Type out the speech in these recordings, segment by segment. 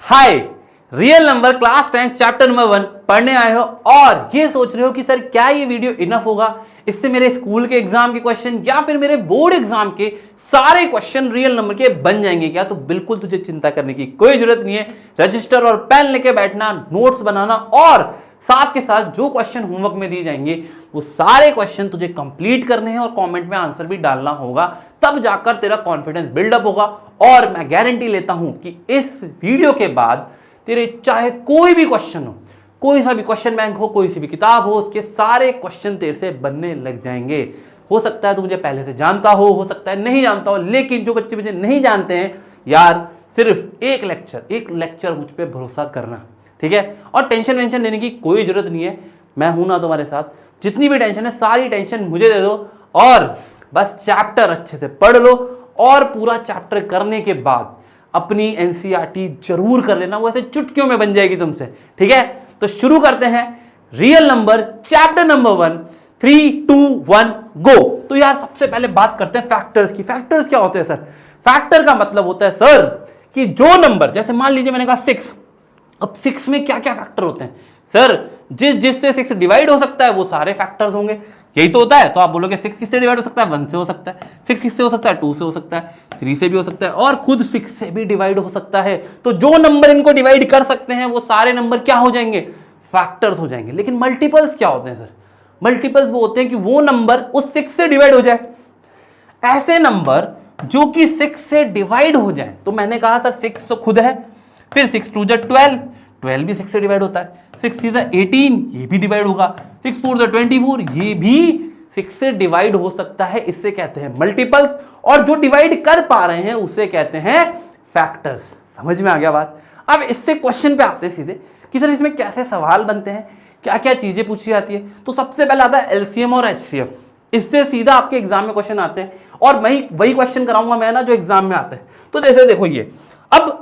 हाय, real number class 10 chapter number 1 पढ़ने आए हो और ये सोच रहे हो कि सर क्या ये वीडियो इनफ होगा, इससे मेरे स्कूल के एग्जाम के क्वेश्चन या फिर मेरे बोर्ड एग्जाम के सारे क्वेश्चन रियल नंबर के बन जाएंगे क्या? तो बिल्कुल तुझे चिंता करने की कोई जरूरत नहीं है। रजिस्टर और पेन लेके बैठना, नोट्स बनाना और साथ के साथ जो क्वेश्चन होमवर्क में दिए जाएंगे वो सारे क्वेश्चन तुझे कंप्लीट करने हैं और कमेंट में आंसर भी डालना होगा, तब जाकर तेरा कॉन्फिडेंस बिल्डअप होगा। और मैं गारंटी लेता हूं कि इस वीडियो के बाद तेरे चाहे कोई भी क्वेश्चन हो, कोई सा भी क्वेश्चन बैंक हो, कोई सी भी किताब हो, उसके सारे क्वेश्चन तेरे से बनने लग जाएंगे। हो सकता है तू मुझे पहले से जानता हो सकता है नहीं जानता हो, लेकिन जो बच्चे मुझे नहीं जानते हैं यार, सिर्फ एक लेक्चर मुझ पर भरोसा करना, ठीक है? और टेंशन वेंशन लेने की कोई जरूरत नहीं है, मैं हूं ना तुम्हारे साथ। जितनी भी टेंशन है सारी टेंशन मुझे दे दो और बस चैप्टर अच्छे से पढ़ लो और पूरा चैप्टर करने के बाद अपनी एनसीईआरटी जरूर कर लेना, वो ऐसे चुटकियों में बन जाएगी तुमसे, ठीक है? तो शुरू करते हैं रियल नंबर चैप्टर नंबर 1। 3, 2, 1 गो। तो यार सबसे पहले बात करते हैं फैक्टर्स की। फैक्टर्स क्या होते हैं सर? फैक्टर का मतलब होता है सर कि जो नंबर, जैसे मान लीजिए मैंने कहा 6, अब 6 में क्या क्या फैक्टर होते हैं सर? जिससे 6 डिवाइड हो सकता है वो सारे फैक्टर्स होंगे, यही तो होता है। तो आप बोलोगे 6 किससे डिवाइड हो सकता है? 1 से हो सकता है। 6 किससे हो सकता है? 2 से हो सकता है, 3 से भी हो सकता है और खुद 6 से भी डिवाइड हो सकता है। तो जो नंबर इनको डिवाइड कर सकते हैं वो सारे नंबर क्या हो जाएंगे? फैक्टर्स हो जाएंगे। लेकिन मल्टीपल्स क्या होते हैं सर? मल्टीपल्स वो होते हैं कि वो नंबर उस 6 से डिवाइड हो जाए, ऐसे नंबर जो कि 6 से डिवाइड हो जाए। तो मैंने कहा सर 6 तो खुद है, फिर 6 2 12, 12 भी 6 से डिवाइड होता है, 6 3 18, ये भी डिवाइड होगा, 6 4 24, ये भी 6 से डिवाइड हो सकता है। इससे कहते हैं मल्टीपल्स, और जो डिवाइड कर पा रहे हैं उसे कहते हैं फैक्टर्स। समझ में आ गया बात? अब इससे क्वेश्चन पे आते हैं सीधे कि सर इसमें कैसे सवाल बनते हैं, क्या क्या चीजें पूछी जाती है। तो सबसे पहले आता है एलसीएम और एचसीएफ। इससे सीधा आपके एग्जाम में क्वेश्चन आते हैं और वही क्वेश्चन कराऊंगा मैं ना जो एग्जाम में आते हैं। तो जैसे देखो ये, अब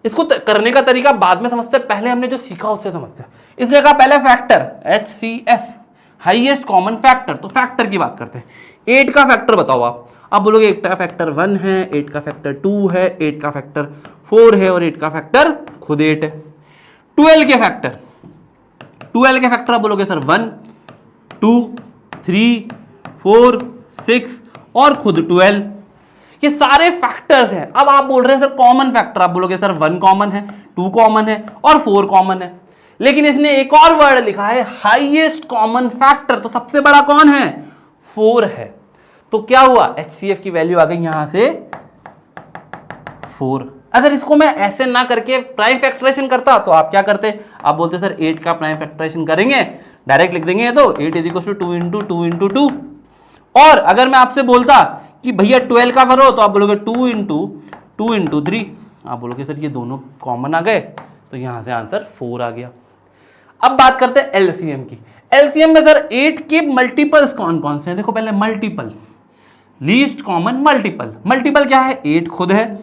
इसको करने का तरीका बाद में समझते हैं, पहले हमने जो सीखा उससे समझते हैं। इसलिए कहा पहले factor, HCF, highest common factor. तो फैक्टर की बात करते हैं। 8 का फैक्टर बताओ आप बोलोगे 8 का फैक्टर 1 है, 8 का फैक्टर 2 है, 8 का फैक्टर 4 है और 8 का फैक्टर खुद 8 है। 12 के फैक्टर, 12 के फैक्टर आप बोलोगे सर 1 2 3 4 6 और खुद 12, ये सारे फैक्टर्स हैं। अब आप बोल रहे हैं सर कॉमन फैक्टर, आप बोलोगे सर 1 कॉमन है, 2 कॉमन है और 4 कॉमन है। लेकिन इसने एक और वर्ड लिखा है हाईएस्ट कॉमन फैक्टर। तो सबसे बड़ा कौन है? 4 है। तो क्या हुआ? HCF की वैल्यू आ गई यहां से 4। अगर इसको मैं ऐसे ना करके प्राइम फैक्टराइजेशन करता तो आप क्या करते? आप बोलते सर 8 का प्राइम फैक्टराइजेशन करेंगे, डायरेक्ट लिख देंगे तो 8 = 2 × 2 × 2। और अगर मैं आपसे बोलता कि भैया 12 का करो, तो आप बोलोगे 2 × 2 × 3। आप बोलोगे सर ये दोनों कॉमन आ गए, तो यहां से आंसर 4 आ गया। अब बात करते हैं एलसीएम की। एलसीएम में सर 8 के मल्टीपल्स कौन कौन से हैं? देखो पहले multiple, least common multiple. Multiple क्या है? 8 खुद है,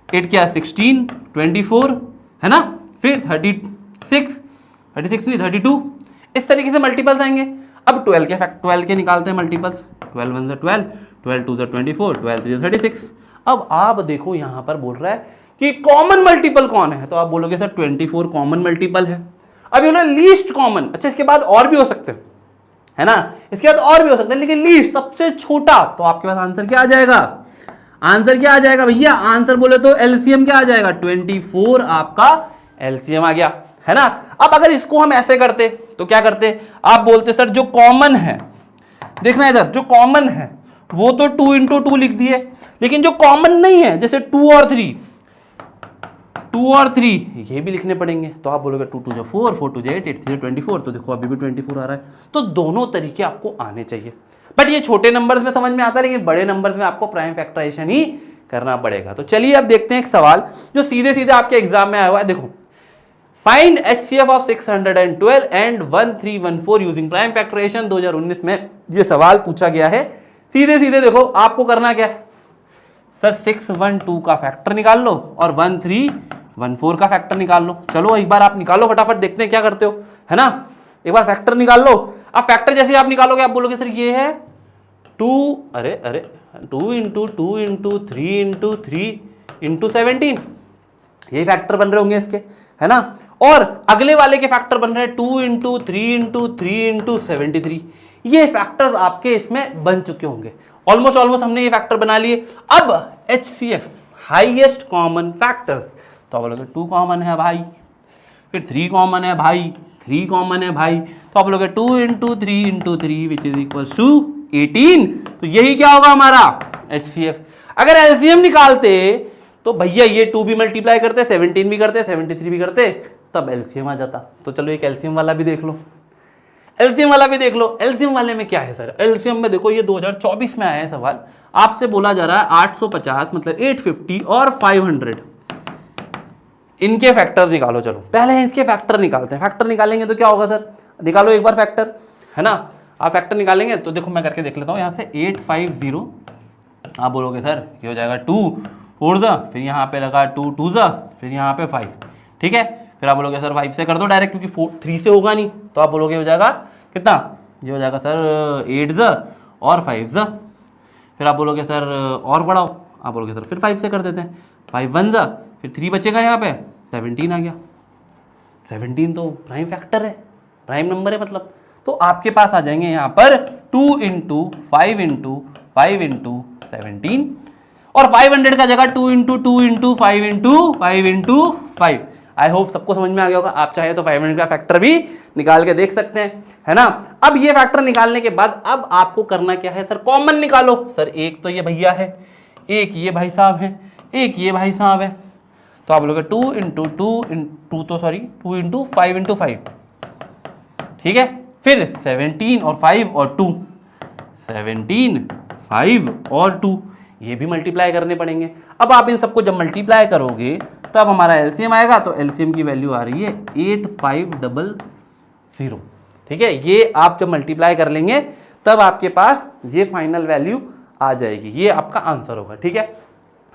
8 क्या है? 16 24 है ना, फिर 36 नहीं 32, इस तरीके से मल्टीपल्स आएंगे। अब 12 के निकालते हैं मल्टीपल्स। 12 1 = 12, 12 2 = 24, 12 3 = 36। अब आप देखो यहां पर बोल रहा है कि कॉमन मल्टीपल कौन है, तो आप बोलोगे सर 24 कॉमन मल्टीपल है। अब ये लीस्ट कॉमन, अच्छा इसके बाद और भी हो सकते हैं, है ना, इसके बाद और भी हो सकते हैं, लेकिन लीस्ट सबसे छोटा। तो आपके पास आंसर क्या आ जाएगा? आंसर क्या आ जाएगा भैया? आंसर बोले तो एलसीएम क्या आ जाएगा? 24 आपका एलसीएम आ गया, है ना। अब अगर इसको हम ऐसे करते तो क्या करते? आप बोलते सर जो कॉमन है, देखना इधर, जो कॉमन है वो तो 2 × 2 लिख दिए, लेकिन जो कॉमन नहीं है जैसे 2 और 3 ये भी लिखने पड़ेंगे। तो आप बोलोगे 2 2 = 4, 4 2 = 8, 8 3 = 24। तो देखो अभी भी 24 आ रहा है। तो दोनों तरीके आपको आने चाहिए, बट ये छोटे नंबर्स में समझ में आता है, लेकिन बड़े नंबर्स में आपको प्राइम फैक्टराइजेशन ही करना पड़ेगा। तो चलिए अब देखते हैं एक सवाल जो सीधे सीधे आपके एग्जाम में आया हुआ है। देखो, find HCF of 612 and 1314 using prime factorization. 2019 में ये सवाल पूछा गया है। सीधे सीधे देखो आपको करना क्या है सर, 612 का फैक्टर निकाल लो और 1314 का फैक्टर निकाल लो। चलो एक बार आप निकालो फटाफट, देखते हैं क्या करते हो, है ना। एक बार फैक्टर निकाल लो। अब फैक्टर जैसे आप निकालोगे आप बोलोगे सर ये है 2 × 2 × 3 × 3 × 3 × 17। ये फैक्टर बन रहे होंगे इसके, है ना। और अगले वाले के फैक्टर बन रहे हैं 2 इंटू 3 इंटू 3 इंटू 73। ये फैक्टर्स आपके इसमें बन चुके होंगे। ऑलमोस्ट हमने ये फैक्टर बना लिए। अब HCF हाईएस्ट कॉमन फैक्टर्स, तो आप बोलोगे 2 कॉमन है भाई, फिर 3 कॉमन है भाई, 3 कॉमन है भाई, तो आप बोलोगे 2 into 3 into 3 which is equal to 18। तो यही क्या होगा हमारा HCF। अगर LCM निकालते तो भैया ये 2 भी मल्टीप्लाई करते, 17 भी करते, 73 भी करते, तब LCM आ जाता। तो चलो एक LCM वाला भी देख लो, LCM वाला भी देख लो। LCM वाले में क्या है सर, LCM में देखो ये 2024 में आया है सवाल, आपसे बोला जा रहा है 850 मतलब 850 और 500 इनके फैक्टर निकालो। चलो पहले इसके फैक्टर निकालते हैं। फैक्टर निकालेंगे तो क्या होगा सर, निकालो एक बार फैक्टर, है ना। आप फैक्टर निकालेंगे तो देखो मैं करके देख लेता हूँ। यहाँ से 850, आप बोलोगे सर ये हो जाएगा 2 4 ज़ा, फिर यहाँ पे लगा 2 2 ज़ा, फिर यहाँ पे 5, ठीक है। फिर आप बोलोगे सर 5 से कर दो डायरेक्ट, क्योंकि 3 से होगा नहीं, तो आप बोलोगे हो जाएगा कितना, ये हो जाएगा सर 8 ज़ा और 5 ज़ा। फिर आप बोलोगे सर और बढ़ाओ, आप बोलोगे सर फिर 5 से कर देते हैं, 5 1 ज़ा, फिर 3 बचेगा, यहाँ पे 17 आ गया। 17 तो प्राइम फैक्टर है, प्राइम नंबर है मतलब। तो आपके पास आ जाएंगे यहाँ पर 2 इंटू 5 इंटू 5 इंटू 17, और 500 का जगह 2 into 2 into 5 into 5 into 5। I hope सबको समझ में आ गया होगा। आप चाहे तो 500 का फैक्टर भी निकाल के देख सकते हैं, है ना। अब ये फैक्टर निकालने के बाद अब आपको करना क्या है सर, कॉमन निकालो। सर एक तो ये भैया है, एक ये भाई साहब है, एक ये भाई साहब है, तो आप बोलोगे 2 इंटू 2 इंटू 5 इंटू 5, ठीक है। फिर 17 और 5 और 2, 17 5 और 2, ये भी मल्टीप्लाई करने पड़ेंगे। अब आप इन सबको जब मल्टीप्लाई करोगे तब हमारा LCM आएगा। तो LCM की वैल्यू आ रही है 8500, ठीक है। ये आप जब मल्टीप्लाई कर लेंगे तब आपके पास ये फाइनल वैल्यू आ जाएगी, ये आपका आंसर होगा, ठीक है।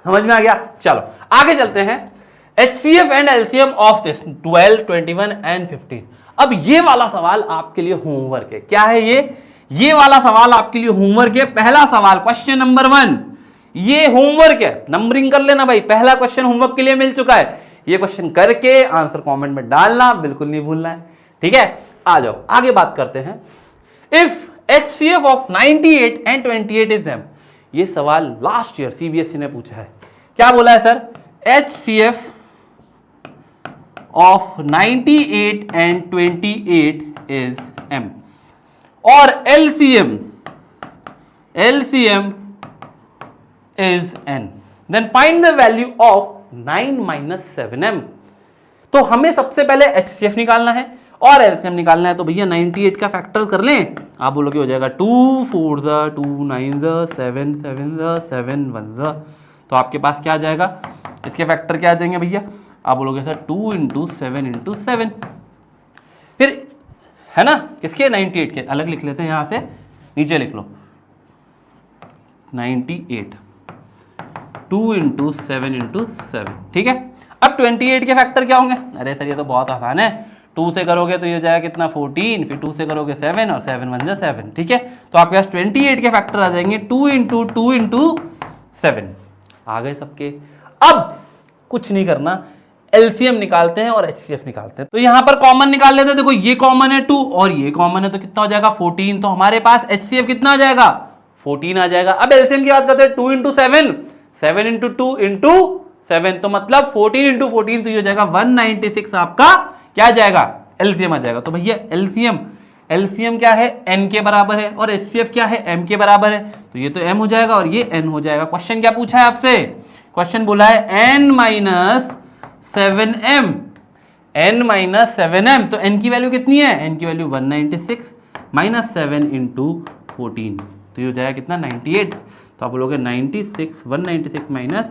समझ में आ गया। चलो आगे चलते हैं। HCF and LCM of this 12 21 and 15। अब ये वाला सवाल आपके लिए होमवर्क है। क्या है ये वाला सवाल आपके लिए होमवर्क है। पहला सवाल क्वेश्चन नंबर 1, ये होमवर्क है, नंबरिंग कर लेना भाई। पहला क्वेश्चन होमवर्क के लिए मिल चुका है। ये क्वेश्चन करके आंसर कमेंट में डालना बिल्कुल नहीं भूलना है, ठीक है। आ जाओ आगे बात करते हैं। If HCF of 98 and 28 is M। ये सवाल लास्ट ईयर CBSE ने पूछा है। क्या बोला है sir, HCF of 98 and 28 is M और LCM is N, then find the value of 9 minus 7M। तो हमें सबसे पहले HCF निकालना है और LCM निकालना है। तो भैया 98 का फैक्टर कर लें, आप बोलोगे हो जाएगा 2 4 ज़ा 2 9 ज़ा 7 7 ज़ा 7 1 ज़ा। तो आपके पास क्या आ जाएगा, इसके फैक्टर क्या आ जाएंगे भैया, आप बोलोगे सर 2 इंटू 7 इंटू 7। फिर है ना किसके 98 के अलग लिख लेते हैं, यहाँ से नीचे लिख लो 98 2 इंटू 7 इंटू 7, ठीक है। अब 28 के फैक्टर क्या होंगे, अरे सर ये तो बहुत आसान है। 2 से करोगे तो ये जाएगा कितना 14, फिर 2 से करोगे 7 और 7 1 जा 7, ठीक है। तो आपके पास 28 के फैक्टर आ जाएंगे 2 इंटू 2 इंटू 7 आ गए सबके। अब कुछ नहीं करना, LCM निकालते हैं और HCF निकालते हैं। तो यहां पर कॉमन निकाल लेते हैं। देखो ये कॉमन है 2 और ये कॉमन है, तो कितना हो जाएगा 14। तो हमारे पास HCF कितना आ जाएगा 14 आ जाएगा। अब LCM की बात करते हैं 2 इंटू 7 7 इंटू 2 इंटू 7, तो मतलब 14 इंटू 14, तो ये हो जाएगा 196 आपका क्या आ जाएगा LCM आ जाएगा। तो भैया LCM क्या है N के बराबर है और HCF क्या है M के बराबर है, तो ये तो M हो जाएगा और ये N हो जाएगा। क्वेश्चन क्या पूछा है आपसे, क्वेश्चन बोला है N minus 7M, N minus 7M। तो N की वैल्यू कितनी है, N की वैल्यू 196 माइनस 7 इंटू 14, तो ये हो जाएगा कितना 98। तो आप बोलोगे 96 196 माइनस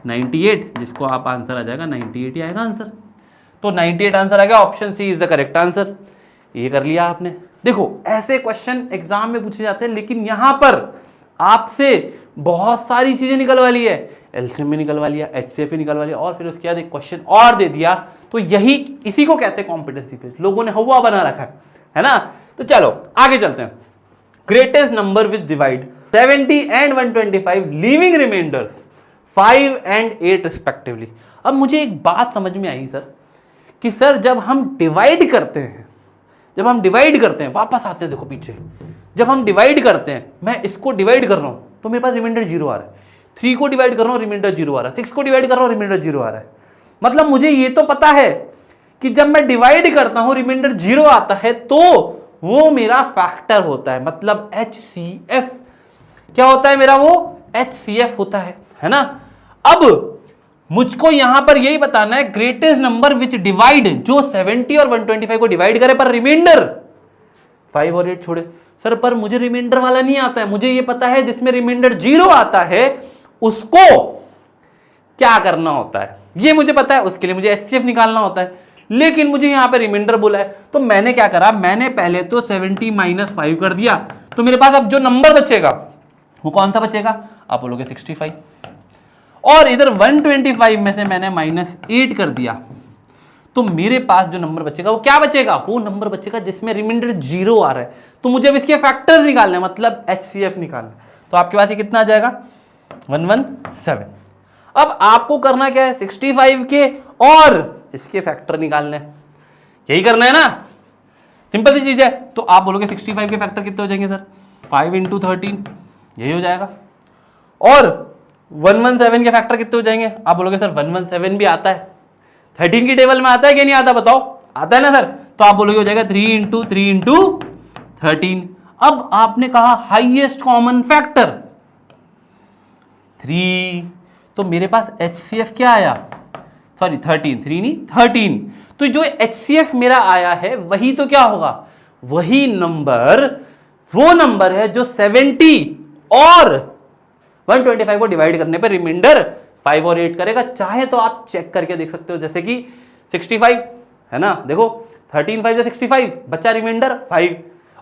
98, जिसको आप आंसर आ जाएगा 98 ही आएगा आंसर। तो 98 आंसर आ गया, option C is the correct answer. ये कर लिया आपने। देखो ऐसे क्वेश्चन एग्जाम में पूछे जाते हैं, लेकिन यहां पर आपसे बहुत सारी चीजें निकलवा ली है। LCM भी निकलवा लिया, HCF भी निकलवा लिया, और फिर उसके बाद एक क्वेश्चन और दे दिया। तो यही इसी को कहते हैं कॉम्पिटेंसी पेज, लोगों ने हवा बना रखा है ना। तो चलो आगे चलते हैं। Greatest number which divide 70 and 125 leaving remainders 5 and 8 respectively. अब मुझे एक बात समझ में आई सर कि सर जब हम डिवाइड करते हैं, वापस आते हैं, देखो पीछे, जब हम डिवाइड करते हैं, मैं इसको डिवाइड कर रहा हूं तो मेरे पास रिमाइंडर 0 आ रहा है, 3 को डिवाइड कर रहा हूं रिमाइंडर 0 आ रहा है, 6 को डिवाइड कर रहा हूं रिमाइंडर 0 आ रहा है। मतलब मुझे ये तो पता है कि जब मैं डिवाइड करता हूं रिमाइंडर 0 आता है तो वो मेरा फैक्टर होता है, मतलब HCF क्या होता है मेरा, वो HCF होता है ना। अब मुझको यहां पर यही बताना है ग्रेटेस्ट नंबर विच डिवाइड, जो 70 और 125 को डिवाइड करे पर रिमाइंडर 5 और 8 छोड़े। सर पर मुझे रिमाइंडर वाला नहीं आता है, मुझे ये पता है जिसमें रिमाइंडर 0 आता है उसको क्या करना होता है, ये मुझे पता है, उसके लिए मुझे HCF निकालना होता है। लेकिन मुझे यहां पे रिमाइंडर बोला है तो मैंने क्या करा, मैंने पहले तो 70 - 5 कर दिया, तो मेरे पास अब जो नंबर बचेगा वो कौन सा बचेगा, आप बोलोगे 65, और इधर 125 में से मैंने -8 कर दिया, तो मेरे पास जो नंबर बचेगा वो क्या बचेगा, वो नंबर बचेगा जिसमें रिमाइंडर 0 आ रहा है। तो मुझे अब इसके फैक्टर्स निकालने हैं, मतलब HCF निकालना है। तो आपके पास ये कितना आ जाएगा 117। अब आपको करना क्या है, 65 के और इसके फैक्टर निकालने हैं, यही करना है ना, सिंपल सी चीज है। तो आप बोलोगे 65 के फैक्टर कितने हो जाएंगे सर, 5 × 13, यही हो जाएगा। और 117 के फैक्टर कितने हो जाएंगे, आप बोलोगे सर 117 भी आता है, 13 की टेबल में आता है कि नहीं आता, बताओ, आता है ना सर। तो आप बोलोगे हो जाएगा 3 × 3 × 13। अब आपने कहा हाईएस्ट कॉमन फैक्टर 3, तो मेरे पास HCF क्या आया, सॉरी 13, 3 नहीं 13। तो जो HCF मेरा आया है वही तो क्या होगा, वही नंबर, वो नंबर है जो 70 और 125 को डिवाइड करने पर रिमाइंडर 5 और 8 करेगा। चाहे तो आप चेक करके देख सकते हो, जैसे कि 65 है ना, देखो 13 5 65 बचा रिमाइंडर 5,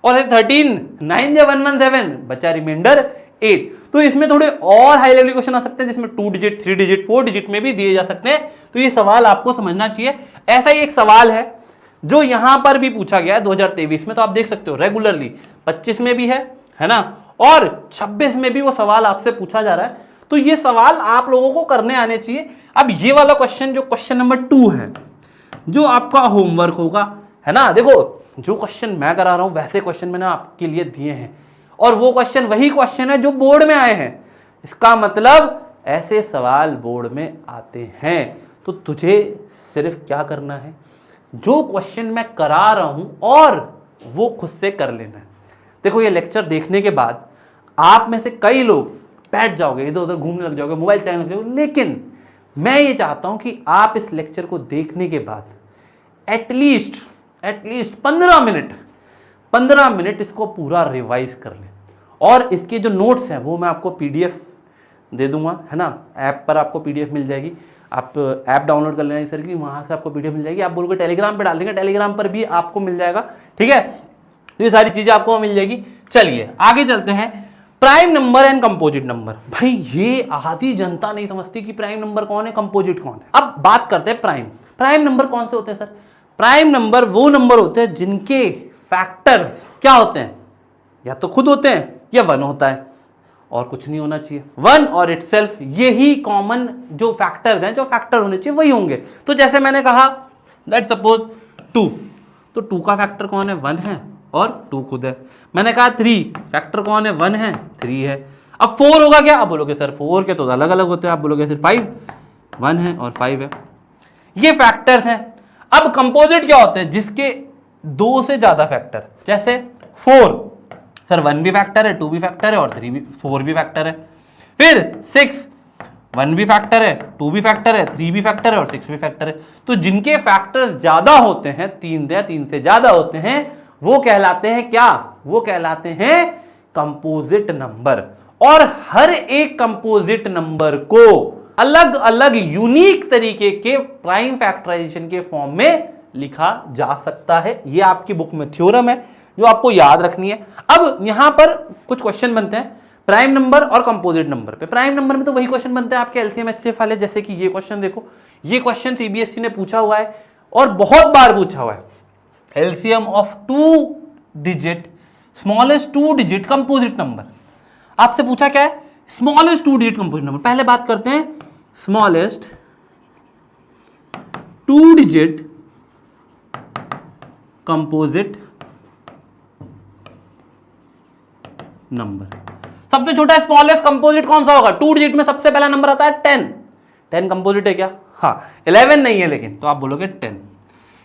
और 13 9 117 बचा रिमाइंडर 8। तो इसमें थोड़े और हाई लेवल क्वेश्चन आ सकते हैं जिसमें 2 डिजिट 3 डिजिट 4 डिजिट में भी दिए जा सकते हैं। तो ये सवाल आपको समझना चाहिए। ऐसा ही एक सवाल है जो यहां पर भी पूछा गया है 2023 में, तो आप देख सकते हो रेगुलरली 25 में भी है ना, और 26 में भी वो सवाल आपसे पूछा जा रहा है। तो ये सवाल आप लोगों को करने आने चाहिए। अब ये वाला क्वेश्चन जो क्वेश्चन नंबर 2 है, जो आपका होमवर्क होगा, है ना, देखो जो क्वेश्चन मैं करा रहा हूं वैसे क्वेश्चन मैंने आपके लिए दिए हैं, और वो क्वेश्चन वही क्वेश्चन है जो बोर्ड में आए हैं। इसका मतलब ऐसे सवाल बोर्ड में आते हैं। तो तुझे सिर्फ क्या करना है, जो क्वेश्चन मैं करा रहा हूं और वो खुद से कर लेना है। देखो ये लेक्चर देखने के बाद आप में से कई लोग बैठ जाओगे, इधर उधर घूमने लग जाओगे, मोबाइल चलाने लग जाओगे, लेकिन मैं ये चाहता हूं कि आप इस लेक्चर को देखने के बाद एटलीस्ट 15 मिनट इसको पूरा रिवाइज कर लें। और इसके जो नोट्स हैं वो मैं आपको PDF दे दूंगा, है ना, ऐप पर आपको PDF मिल जाएगी। आप ऐप डाउनलोड कर लेना सर की, वहां से आपको PDF मिल जाएगी। आप बोलोगे टेलीग्राम पे डाल देंगे, टेलीग्राम पर भी आपको मिल जाएगा, ठीक है। तो ये सारी चीजें आपको मिल जाएगी। चलिए आगे चलते हैं, prime number and composite number. भाई ये आधी जनता नहीं समझती कि प्राइम नंबर कौन है, कंपोजिट कौन है। अब बात करते हैं प्राइम नंबर कौन से होते हैं सर। प्राइम नंबर वो नंबर होते हैं जिनके फैक्टर्स क्या होते हैं, या तो खुद होते हैं या 1 होता है, और कुछ नहीं होना चाहिए। 1 और इटसेल्फ, यही कॉमन जो फैक्टर्स हैं, जो फैक्टर होने चाहिए वही होंगे। तो जैसे मैंने कहा लेट्स सपोज 2, तो 2 का फैक्टर कौन है, 1 है और 2 खुद है। मैंने कहा 3, फैक्टर कौन है, 1 है 3 है। अब 4 होगा क्या, आप बोलोगे सर 4 के तो अलग अलग होते हैं, आप बोलोगे सर 5, 1 है और 5 है। ये फैक्टर्स हैं। अब कंपोजिट क्या होते हैं, जिसके 2 से ज्यादा फैक्टर, जैसे 4, सर 1 भी फैक्टर है, 2 भी फैक्टर है और 4 भी फैक्टर है। फिर 6, 1 भी फैक्टर है, 2 भी फैक्टर है, 3 भी फैक्टर है और 6 भी फैक्टर है। तो जिनके फैक्टर्स ज्यादा होते हैं, 3 या 3 से ज्यादा होते हैं, वो कहलाते हैं क्या, वो कहलाते हैं कंपोजिट नंबर। और हर एक कंपोजिट नंबर को अलग अलग यूनिक तरीके के प्राइम फैक्टराइजेशन के फॉर्म में लिखा जा सकता है। ये आपकी बुक में थ्योरम है जो आपको याद रखनी है। अब यहां पर कुछ क्वेश्चन बनते हैं प्राइम नंबर और कंपोजिट नंबर पे। प्राइम नंबर में तो वही क्वेश्चन बनते हैं आपके एलसीएम एचसीएफ वाले, जैसे कि ये क्वेश्चन देखो, ये क्वेश्चन सीबीएसई ने पूछा हुआ है और बहुत बार पूछा हुआ है। LCM of 2 digit smallest 2 digit composite number. आपसे पूछा क्या है, स्मॉलेस्ट 2 डिजिट कंपोजिट नंबर। पहले बात करते हैं स्मॉलेस्ट 2 डिजिट कंपोजिट नंबर। सबसे छोटा स्मॉलेस्ट कंपोजिट कौन सा होगा? 2 डिजिट में सबसे पहला नंबर आता है 10। 10 कंपोजिट है क्या? हाँ, 11 नहीं है लेकिन, तो आप बोलोगे 10।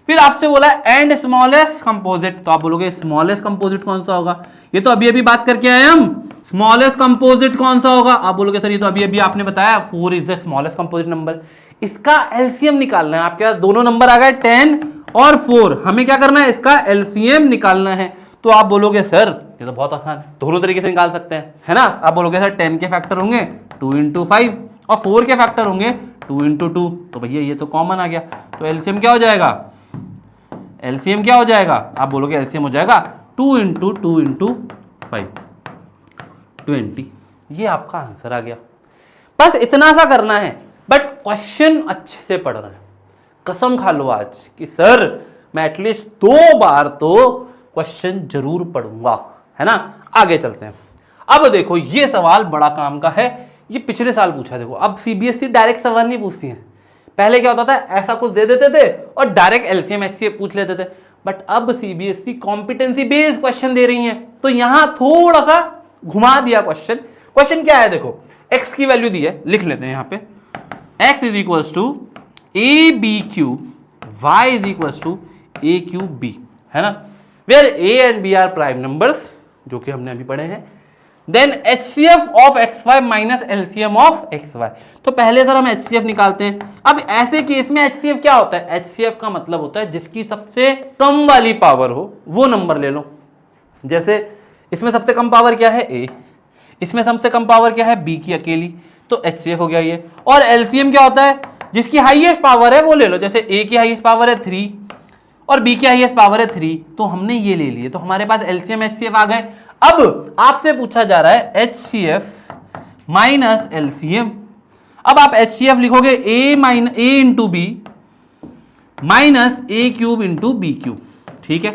फिर आपसे बोला है एंड स्मॉलेस्ट कंपोजिट, तो आप बोलोगे स्मॉलेस्ट कंपोजिट कौन सा होगा? ये तो अभी अभी बात करके आए हम। स्मॉलेस्ट कंपोजिट कौन सा होगा? आप बोलोगे सर ये तो अभी अभी आपने बताया 4 is the smallest composite number. इसका एलसीएम निकालना है। आपके पास दोनों नंबर आ गए 10 और 4, हमें क्या करना है? इसका एलसीएम निकालना है। तो आप बोलोगे सर ये तो बहुत आसान है, दोनों तरीके से निकाल सकते हैं, है ना? आप बोलोगे सर 10 के फैक्टर होंगे 2 × 5 और 4 के फैक्टर होंगे 2 × 2। तो भैया ये तो कॉमन आ गया, तो एलसीएम क्या हो जाएगा? एलसीएम क्या हो जाएगा? आप बोलोगे एलसीएम हो जाएगा 2 × 2 × 5 20। ये आपका आंसर आ गया। बस इतना सा करना है, बट क्वेश्चन अच्छे से पढ़ना है। कसम खा लो आज कि सर मैं एटलीस्ट 2 बार तो क्वेश्चन जरूर पढ़ूंगा, है ना? आगे चलते हैं। अब देखो ये सवाल बड़ा काम का है, ये पिछले साल पूछा। देखो अब सीबीएसई डायरेक्ट सवाल नहीं पूछती है। पहले क्या होता था, ऐसा कुछ दे देते थे और डायरेक्ट एलसीएम एचसीएफ पूछ लेते थे, बट अब सीबीएसई कॉम्पिटेंसी बेस्ड क्वेश्चन दे रही है, तो यहां थोड़ा सा घुमा दिया क्वेश्चन। क्वेश्चन क्या है? देखो x की वैल्यू दी है, लिख लेते हैं यहां पे, x is equals to A B cube, y is equals to A cube B, है ना? Where a and b are prime numbers, जो कि हमने अभी पढ़े हैं। Then HCF of XY minus LCM of XY। तो पहले सर हम HCF निकालते हैं। अब ऐसे केस में HCF क्या होता है? HCF का मतलब होता है जिसकी सबसे कम वाली पावर हो वो नंबर ले लो। जैसे इसमें सबसे कम पावर क्या है? A। इसमें सबसे कम पावर क्या है? B की अकेली, तो HCF हो गया ये। और LCM क्या होता है? जिसकी हाईएस्ट पावर है वो ले लो। जैसे A की हाईएस्ट पावर है 3 और B की हाईएस्ट पावर है 3, तो हमने ये ले लिए, तो हमारे पास LCM HCF आ गए। अब आपसे पूछा जा रहा है HCF माइनस LCM। अब आप HCF लिखोगे A into B minus A cube into B cube, ठीक है?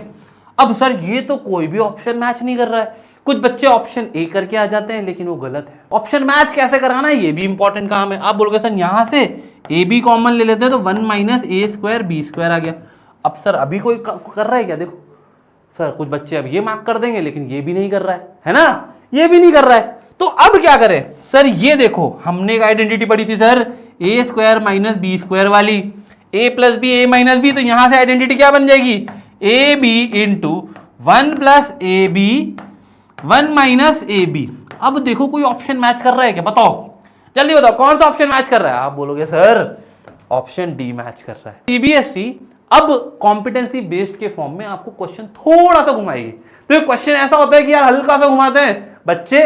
अब सर ये तो कोई भी ऑप्शन मैच नहीं कर रहा है। कुछ बच्चे ऑप्शन ए करके आ जाते हैं, लेकिन वो गलत है। ऑप्शन मैच कैसे कराना है ये भी इंपॉर्टेंट काम है। आप बोलोगे सर यहां से ए बी कॉमन ले लेते हैं, तो 1 माइनस ए स्क्वायर बी स्क्वायर आ गया। अब सर अभी कोई कर रहा है क्या? देखो सर कुछ बच्चे अब ये मार्क कर देंगे, लेकिन ये भी नहीं कर रहा है ना? ये भी नहीं कर रहा है, तो अब क्या करें? सर ये देखो हमने एक आइडेंटिटी पढ़ी थी sir, A square minus B square वाली, A plus B A minus B, तो यहां से आइडेंटिटी क्या बन जाएगी? A B into 1 plus A B 1 minus A B. अब देखो कोई ऑप्शन मैच कर रहा है क्या? बताओ, जल्दी बताओ कौन सा ऑप्शन मैच कर रहा है? आप बोलोगे सर ऑप्शन डी मैच कर रहा है। सीबीएसई अब कॉम्पिटेंसी बेस्ड के फॉर्म में आपको क्वेश्चन थोड़ा सा घुमाएगी। तो क्वेश्चन ऐसा होता है कि यार हल्का सा घुमाते हैं, बच्चे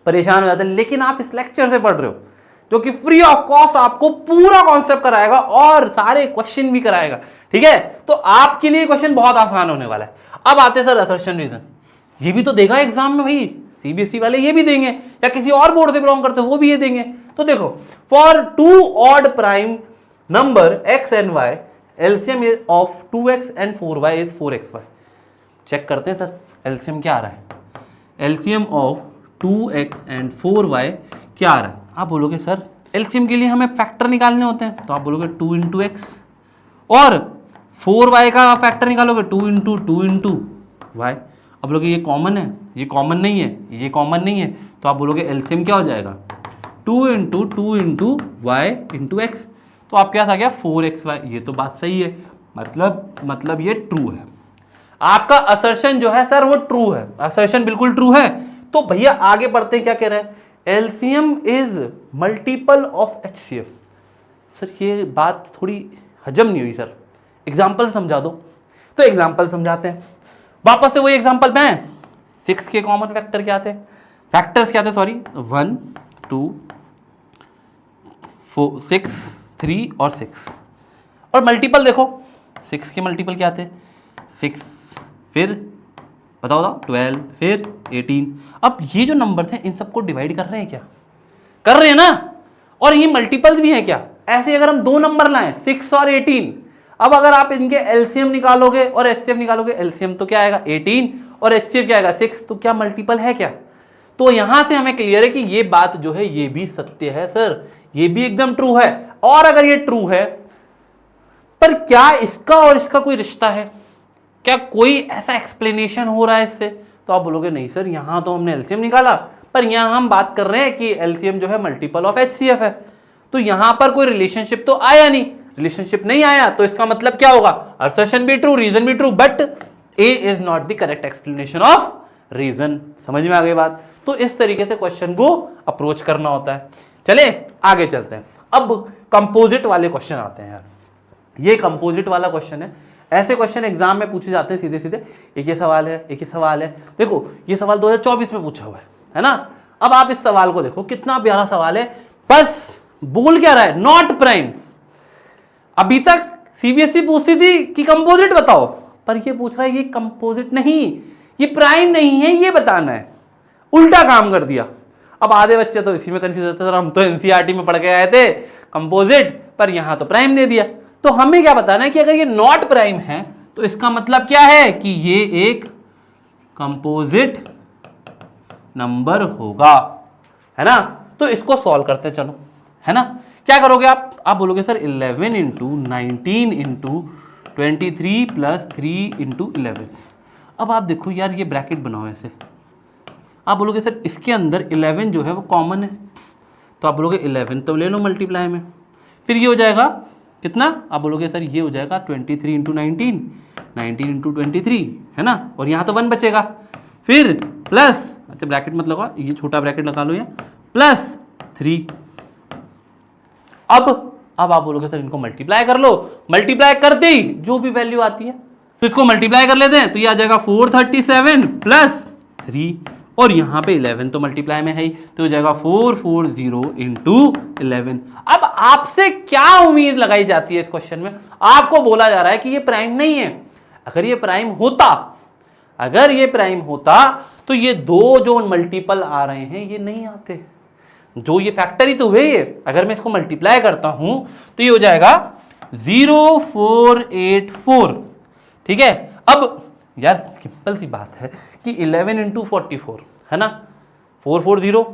परेशान हो जाते हैं, लेकिन आप इस लेक्चर से पढ़ रहे हो जो कि फ्री ऑफ कॉस्ट आपको पूरा कॉन्सेप्ट कराएगा और सारे क्वेश्चन भी कराएगा, ठीक है? तो आपके लिए क्वेश्चन बहुत आसान होने वाला है। अब आते सर असर्शन रीजन, ये भी तो देगा एग्जाम में भाई, सीबीएसई वाले ये भी देंगे, या किसी और बोर्ड से बिलोंग करते हो वो भी ये देंगे। तो देखो for 2 odd prime number x and y, LCM of 2x and 4y is 4xy। Check करते हैं सर LCM क्या आ रहा है। LCM of 2x and 4y क्या आ रहा है? आप बोलोगे सर LCM के लिए हमें फैक्टर निकालने होते हैं, तो आप बोलोगे 2 × x, और 4y का फैक्टर निकालोगे 2 × 2 × y। अब बोलोगे ये कॉमन है, ये कॉमन नहीं है, ये कॉमन नहीं है, तो आप बोलोगे LCM क्या हो जाएगा? 2 × 2 × y × x। तो आपके पास आ गया 4xy। ये तो बात सही है, मतलब ये ट्रू है। आपका असर्शन जो है सर वो ट्रू है, असर्शन बिल्कुल ट्रू है। तो भैया आगे बढ़ते हैं, क्या कह रहे हैं? LCM is multiple of HCF। Sir ये बात थोड़ी हजम नहीं हुई सर, एग्जाम्पल समझा दो। तो एग्जाम्पल समझाते हैं, वापस से वही एग्जाम्पल में 6 के कॉमन फैक्टर क्या थे? फैक्टर्स क्या थे? सॉरी 1 2 4 6 3 और 6, और मल्टीपल देखो 6 के मल्टीपल क्या थे? 6, फिर बताओ 12, फिर 18। अब ये जो नंबर थे इन सबको डिवाइड कर रहे हैं क्या? कर रहे हैं ना? और ये मल्टीपल्स भी हैं क्या? ऐसे अगर हम 2 नंबर लाएं 6 और 18, अब अगर आप इनके LCM निकालोगे और HCF निकालोगे, LCM तो क्या आएगा 18 और HCF क्या आएगा 6, तो क्या मल्टीपल है क्या? तो यहां से हमें क्लियर है कि ये बात जो है ये भी सत्य है सर, ये भी एकदम ट्रू है। और अगर ये ट्रू है पर क्या इसका और इसका कोई रिश्ता है? क्या कोई ऐसा एक्सप्लेनेशन हो रहा है इससे? तो आप बोलोगे नहीं सर, यहां तो हमने एलसीएम निकाला, पर यहां हम बात कर रहे हैं कि एलसीएम जो है मल्टीपल ऑफ एचसीएफ है, तो यहां पर कोई रिलेशनशिप तो आया नहीं। रिलेशनशिप नहीं आया तो इसका मतलब क्या होगा? असर्शन भी ट्रू, रीजन भी true, but A is not the correct explanation of reason. समझ में आ गई बात? तो इस तरीके से क्वेश्चन को अप्रोच करना होता है। चले आगे चलते हैं। अब कंपोजिट वाले क्वेश्चन आते हैं यार। ये कंपोजिट वाला क्वेश्चन है। ऐसे क्वेश्चन एग्जाम में पूछे जाते हैं सीधे सीधे। एक ये सवाल है, एक ये सवाल है। देखो ये सवाल 2024 में पूछा हुआ है ना। अब आप इस सवाल को देखो, कितना प्यारा सवाल है। बस बोल क्या रहा है? Not prime. अभी तक सीबीएसई पूछती थी कि कंपोजिट बताओ, पर ये पूछ रहा है ये कंपोजिट नहीं, ये प्राइम नहीं है, ये बताना है। उल्टा काम कर दिया। अब आधे बच्चे तो इसी में कंफ्यूज होते थे, हम तो एनसीईआरटी में पढ़ के आए थे कंपोजिट, पर यहां तो प्राइम दे दिया। तो हमें क्या बताना है कि अगर ये नॉट प्राइम है तो इसका मतलब क्या है कि ये एक कंपोजिट नंबर होगा, है ना। तो इसको सॉल्व करते हैं, चलो, है ना। क्या करोगे आप बोलोगे sir 11 into 19 into 23 plus 3 into 11। अब आप देखो यार, ये ब्रैकेट बनाओ ऐसे। आप बोलोगे सर इसके अंदर 11 जो है वो कॉमन है, तो आप बोलोगे 11 तो ले लो मल्टीप्लाई में, फिर ये हो जाएगा कितना? आप बोलोगे सर ये हो जाएगा 23 इंटू 19, 19 इंटू 23, है ना। और यहाँ तो 1 बचेगा, फिर प्लस, अच्छा ब्रैकेट मत लगाओ, ये छोटा ब्रैकेट लगा लो, यहाँ प्लस 3। अब आप बोलोगे सर इनको मल्टीप्लाई कर लो। मल्टीप्लाई करते ही जो भी वैल्यू आती है तो इसको मल्टीप्लाई कर लेते हैं, तो ये आ जाएगा 437 प्लस 3, और यहां पे 11 तो मल्टीप्लाई में है ही, तो हो जाएगा 440 इंटू 11। अब आपसे क्या उम्मीद लगाई जाती है इस क्वेश्चन में? आपको बोला जा रहा है कि ये प्राइम नहीं है। अगर ये प्राइम होता तो ये दो जो मल्टीपल आ रहे हैं ये नहीं आते, जो ये फैक्टर ही तो हुए ये। अगर मैं इसको मल्टीप्लाई करता हूं तो ये हो जाएगा 0484, ठीक है। अब यार सिंपल सी बात है कि 11 इंटू 44, है ना, 440,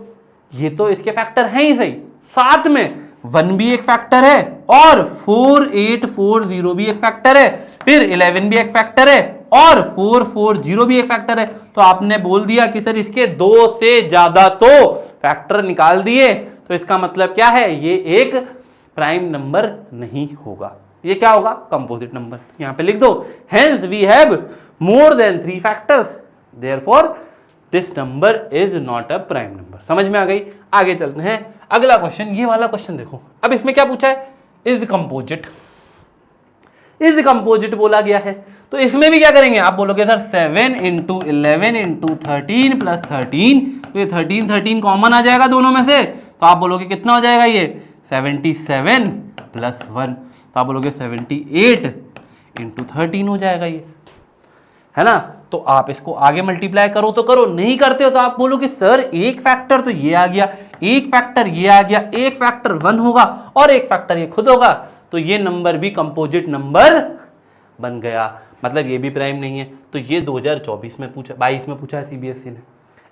ये तो इसके फैक्टर हैं ही सही, साथ में 1 भी एक फैक्टर है और 4840 भी एक फैक्टर है, फिर 11 भी एक फैक्टर है और 440 भी एक फैक्टर है। तो आपने बोल दिया कि सर इसके 2 से ज्यादा तो फैक्टर निकाल दिए, तो इसका मतलब क्या है? ये एक प्राइम नंबर नहीं होगा। ये क्या होगा? Composite number. यहां पे लिख दो, hence we have more than 3 factors, therefore this number is not a prime number. समझ में आ गई? आगे चलते हैं। अगला क्वेश्चन, ये वाला क्वेश्चन देखो। अब इसमें क्या पूछा है? इज कंपोजिट बोला गया है। तो इसमें भी क्या करेंगे? आप बोलोगे सर 7 इंटू 11 इंटू 13 प्लस 13, तो ये 13 कॉमन आ जाएगा दोनों में से, तो आप बोलोगे कितना हो जाएगा? ये 77 प्लस 1, तो आप बोलोगे 78 इंटू 13 हो जाएगा ये, है ना। तो आप इसको आगे मल्टीप्लाई करो तो करो, नहीं करते हो तो आप बोलोगे सर एक फैक्टर तो ये आ गया, एक फैक्टर ये आ गया, एक फैक्टर 1 होगा और एक फैक्टर ये खुद होगा, तो ये नंबर भी कंपोजिट नंबर बन गया। मतलब ये भी प्राइम नहीं है। तो ये 2022 में पूछा है सीबीएसई ने।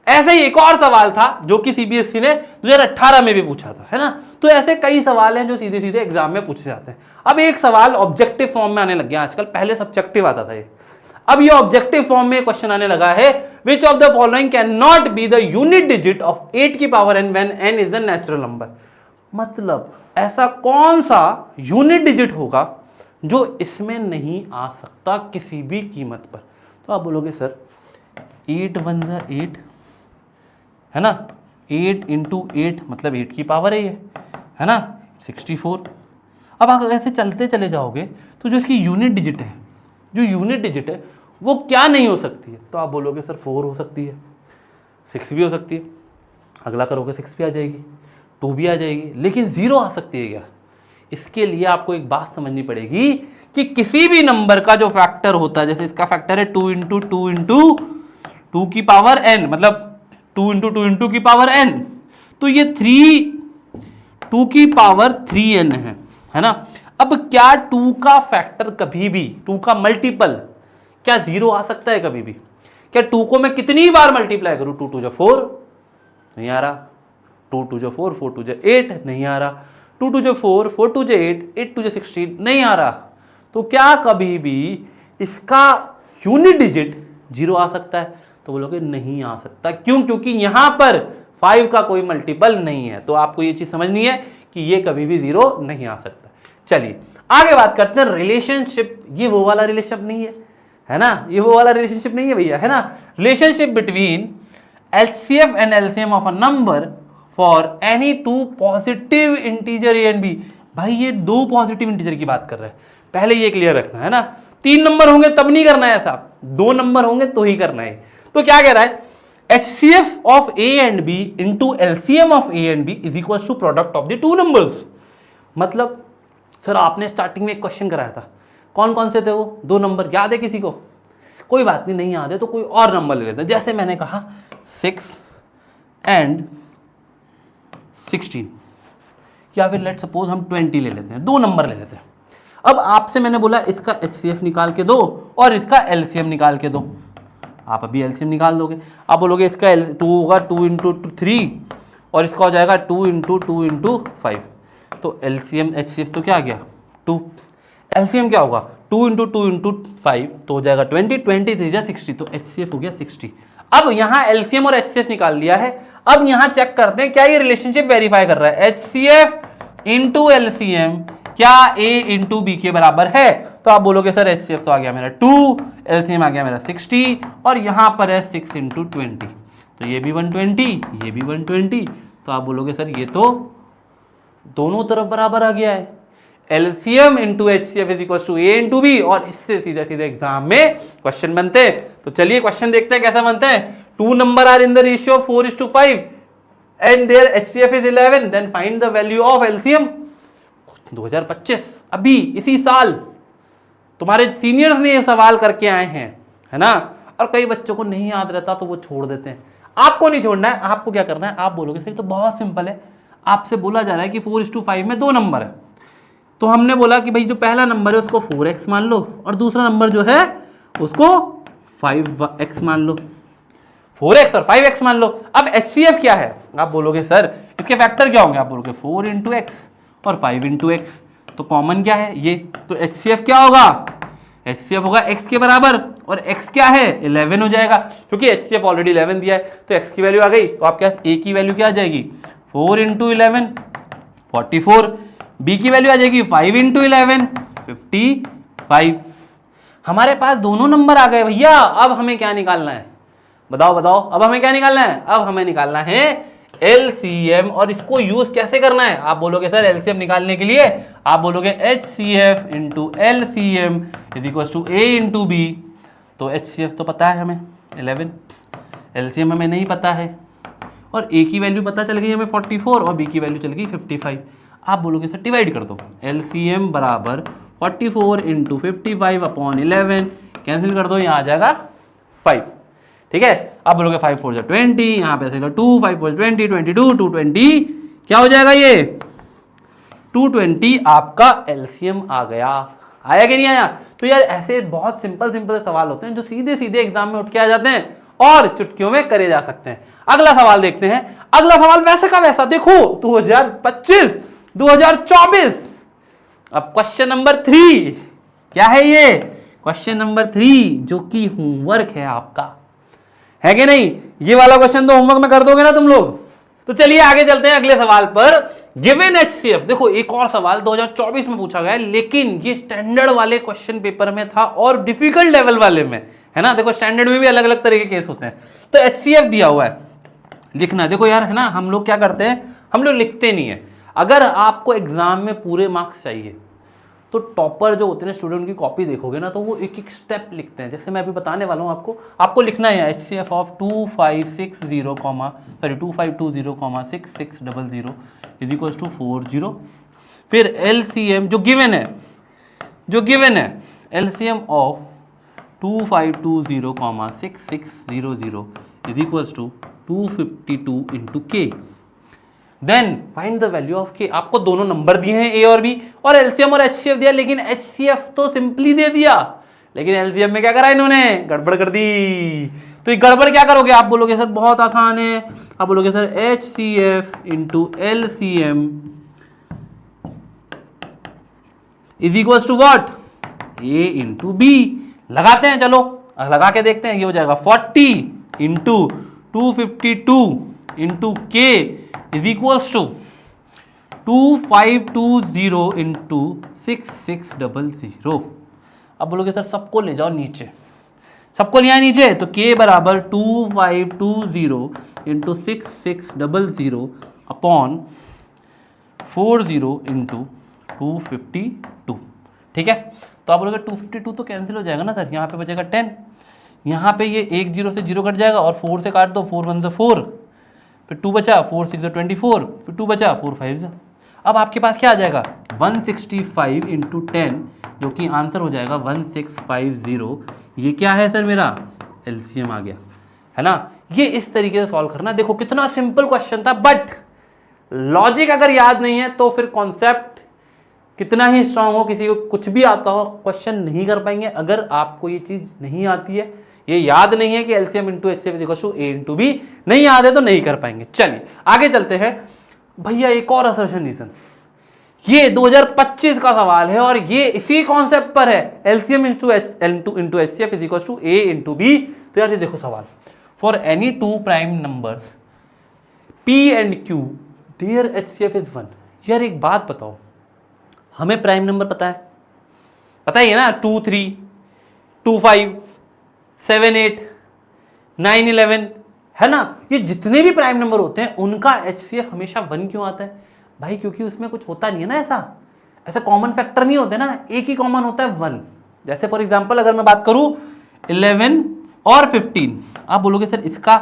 ऐसे ही एक और सवाल था जो कि सीबीएसई ने 2018 में भी पूछा था, है ना। तो ऐसे कई सवाल हैं जो सीधे सीधे एग्जाम में पूछे जाते हैं। अब एक सवाल ऑब्जेक्टिव फॉर्म में आने लग गया आजकल, पहले सब्जेक्टिव आता था ये, अब ये ऑब्जेक्टिव फॉर्म में क्वेश्चन आने लगा है, which of the following can not be the unit digit of 8 की power n when n is a natural number. मतलब ऐसा कौन सा यूनिट डिजिट होगा जो इसमें नहीं आ सकता किसी भी कीमत पर? तो आप बोलोगे सर 8 1 8, है ना, 8 इंटू 8 मतलब 8 की पावर है ये, है ना, 64। अब आप ऐसे चलते चले जाओगे तो जो इसकी यूनिट डिजिट है वो क्या नहीं हो सकती है? तो आप बोलोगे सर 4 हो सकती है, 6 भी हो सकती है। अगला करोगे 6 भी आ जाएगी, 2 भी आ जाएगी, लेकिन 0 आ सकती है क्या? इसके लिए आपको एक बात समझनी पड़ेगी कि किसी भी नंबर का जो फैक्टर होता है, जैसे इसका फैक्टर है 2 इंटू 2 इंटू 2 की पावर n, मतलब 2 इंटू 2 इंटू की पावर n, तो ये 2 की पावर 3n है ना। अब क्या 2 का फैक्टर कभी भी, 2 का मल्टीपल क्या 0 आ सकता है कभी भी? क्या 2 को मैं कितनी बार मल्टीप्लाई करूं? 2 2 4 नहीं आ रहा, 2 2 4 4 2 8 नहीं आ रहा, 2 2 4 4 2 8 8 2 16 नहीं आ रहा। तो क्या कभी भी इसका यूनिट डिजिट 0 आ सकता है? तो बोलोगे नहीं आ सकता। क्यों? क्योंकि यहां पर 5 का कोई मल्टीपल नहीं है। तो आपको ये चीज समझनी है कि ये कभी भी 0 नहीं आ सकता। चलिए आगे बात करते हैं रिलेशनशिप। ये वो वाला रिलेशनशिप नहीं है ना? ये वो वाला रिलेशनशिप नहीं है भैया, है ना? Relationship between HCF and LCM of a number for any two positive integer A and B. भाई ये दो पॉजिटिव इंटीजर की बात कर रहा है, पहले ये क्लियर रखना है ना। 3 नंबर होंगे तब नहीं करना है ऐसा, 2 नंबर होंगे तो ही करना है। तो क्या कह रहा है? HCF of A and B into LCM of A and B is equal to product of the 2 numbers. मतलब सर आपने स्टार्टिंग में एक क्वेश्चन कराया था, कौन कौन से थे वो 2 नंबर? याद है किसी को? कोई बात नहीं, नहीं याद है तो कोई और नंबर ले लेते हैं। जैसे मैंने कहा 6 एंड 16, या फिर लेट सपोज हम 20 ले लेते हैं, 2 नंबर ले लेते हैं। अब आपसे मैंने बोला इसका HCF निकाल के दो और इसका LCM निकाल के दो। आप अभी LCM निकाल दोगे, आप बोलोगे इसका 2 होगा 2 इंटू 3 और इसका हो जाएगा 2 इंटू 2 इंटू 5। तो LCM HCF तो क्या आ गया 2, LCM क्या होगा 2 इंटू 2 इंटू 5 तो हो जाएगा 20, 23 जा 60, तो HCF हो गया 60। अब यहां LCM और HCF निकाल लिया है। अब यहां चेक करते हैं क्या ये रिलेशनशिप वेरीफाई कर रहा है। HCF इंटू LCM क्या A इंटू B के बराबर है? तो आप बोलोगे सर HCF तो आ गया मेरा 2, LCM आ गया मेरा 60 और यहां पर है 6 इंटू 20, तो ये भी 120, ये भी 120। तो आप बोलोगे सर ये तो दोनों तरफ बराबर आ गया है। LCM into HCF is equal to A into B, और इससे सीधे सीधे एग्जाम में क्वेश्चन बनते हैं। तो चलिए क्वेश्चन देखते हैं कैसा बनते हैं। 2 number are in the ratio 4:5 and their HCF is 11, then find the value of LCM। 2025 अभी इसी साल तुम्हारे सीनियर्स ने ये सवाल करके आए हैं, है ना। और कई बच्चों को नहीं याद रहता तो वो छोड़ देते हैं। आपको नहीं छोड़ना है, आपको क्या करना है, आप बोलोगे सही तो बहुत सिंपल है। आपसे बोला जा रहा है कि 4:5 में 2 नंबर है, तो हमने बोला कि भाई जो पहला नंबर है उसको 4x मान लो और दूसरा नंबर जो है उसको 5x मान लो, 4x और 5x मान लो। अब HCF क्या है? आप बोलोगे सर इसके फैक्टर क्या होंगे? आप बोलोगे 4 इंटू एक्स और 5 इंटू एक्स, तो कॉमन क्या है ये, तो HCF क्या होगा? HCF होगा x के बराबर और x क्या है 11 हो जाएगा, क्योंकि HCF ऑलरेडी 11 दिया है तो x की वैल्यू आ गई। तो आपके पास a की वैल्यू क्या आ जाएगी 4 इंटू 11 44, b की वैल्यू आ जाएगी 5 इंटू 11 55। हमारे पास दोनों नंबर आ गए भैया। अब हमें क्या निकालना है? बताओ बताओ, अब हमें क्या निकालना है? अब हमें निकालना है LCM। और इसको यूज कैसे करना है? आप बोलोगे सर LCM निकालने के लिए आप बोलोगे HCF into LCM is equal to A into B। तो HCF तो पता है हमें 11, LCM हमें नहीं पता है, और A की वैल्यू पता चल गई हमें 44 और B की वैल्यू चल गई 55। आप बोलोगे सर डिवाइड कर दो, LCM बराबर 44 इंटू 55 अपॉन 11, कैंसिल कर दो, यहाँ आ जाएगा 5। ठीक है, आप बोलोगे 5 4 जा 20, यहाँ पे 2 5 4 20 22 220, क्या हो जाएगा ये 220 आपका LCM आ गया। आया कि नहीं आया? तो यार ऐसे बहुत सिंपल सिंपल सवाल होते हैं जो सीधे सीधे एग्जाम में उठ के आ जाते हैं और चुटकियों में करे जा सकते हैं। अगला सवाल देखते हैं। अगला सवाल वैसे का वैसा, देखो 2025 2024। अब क्वेश्चन नंबर 3 क्या है? ये क्वेश्चन नंबर 3 जो कि होमवर्क है आपका, है कि नहीं? ये वाला क्वेश्चन तो होमवर्क में कर दोगे ना तुम लोग। तो चलिए आगे चलते हैं अगले सवाल पर। गिवन HCF, देखो एक और सवाल 2024 में पूछा गया है, लेकिन ये स्टैंडर्ड वाले क्वेश्चन पेपर में था और डिफिकल्ट लेवल वाले में, है ना। देखो स्टैंडर्ड में भी अलग अलग तरह के केस होते हैं। तो HCF दिया हुआ है, लिखना। देखो यार, है ना, हम लोग क्या करते हैं, हम लोग लिखते नहीं है। अगर आपको एग्जाम में पूरे मार्क्स चाहिए तो टॉपर जो होते हैं स्टूडेंट की कॉपी देखोगे ना, तो वो एक एक स्टेप लिखते हैं। जैसे मैं अभी बताने वाला हूँ आपको लिखना है HCF of 2520 6600 is equal to 40। फिर LCM जो गिवन है LCM of 2520 6600 is equal to 252 into k. Then find the value of k. आपको दोनों नंबर दिए हैं A और B, और LCM और HCF दिया, लेकिन HCF तो सिंपली दे दिया, लेकिन LCM में क्या करा इन्होंने, गड़बड़ कर दी। तो ये गड़बड़ क्या करोगे? आप बोलोगे सर बहुत आसान है, आप बोलोगे sir HCF into LCM is equal to what a into B. लगाते हैं, चलो लगा के देखते हैं। ये हो जाएगा 40 इंटू 252 इंटू के इज इक्वल्स टू 2520 इंटू 6600। अब बोलोगे सर सबको ले जाओ नीचे, सबको लिया नीचे, तो k बराबर 2520 इंटू 6600 अपॉन 40 इंटू 252। ठीक है, तो आप बोलोगे 252 तो कैंसिल हो जाएगा ना सर, यहाँ पे बचेगा 10, यहाँ पे ये 1 0 से 0 कट जाएगा और 4 से काट दो, 4 1 से 4, फिर 2 बचा, 4 6 24, फिर 2 बचा, 4 5। अब आपके पास क्या आ जाएगा 165 इंटू 10, जो कि आंसर हो जाएगा 1650। ये क्या है सर, मेरा एलसीएम आ गया, है ना। ये इस तरीके से सॉल्व करना। देखो कितना सिंपल क्वेश्चन था, बट लॉजिक अगर याद नहीं है तो फिर कॉन्सेप्ट कितना ही स्ट्रांग हो, किसी को कुछ भी आता हो, क्वेश्चन नहीं कर पाएंगे। अगर आपको ये चीज नहीं आती है, ये याद नहीं है कि LCM into HCF is equal to A into B, नहीं याद है तो नहीं कर पाएंगे। चलिए आगे चलते हैं भैया, एक और असर्शन रीजन। ये 2025 का सवाल है और ये इसी कॉन्सेप्ट पर है, LCM into HCF is equal to A into B. तो यार ये देखो सवाल, for any two prime numbers P and Q their HCF is 1। यार एक बात बताओ, हमें प्राइम नंबर पता ही है ना, 2 3 2 5 7 8 9 11, है ना। ये जितने भी प्राइम नंबर होते हैं उनका HCF हमेशा 1 क्यों आता है भाई? क्योंकि उसमें कुछ होता नहीं है ना, ऐसा कॉमन फैक्टर नहीं होते ना, एक ही कॉमन होता है 1। जैसे फॉर एग्जांपल अगर मैं बात करूं 11 और 15, आप बोलोगे सर इसका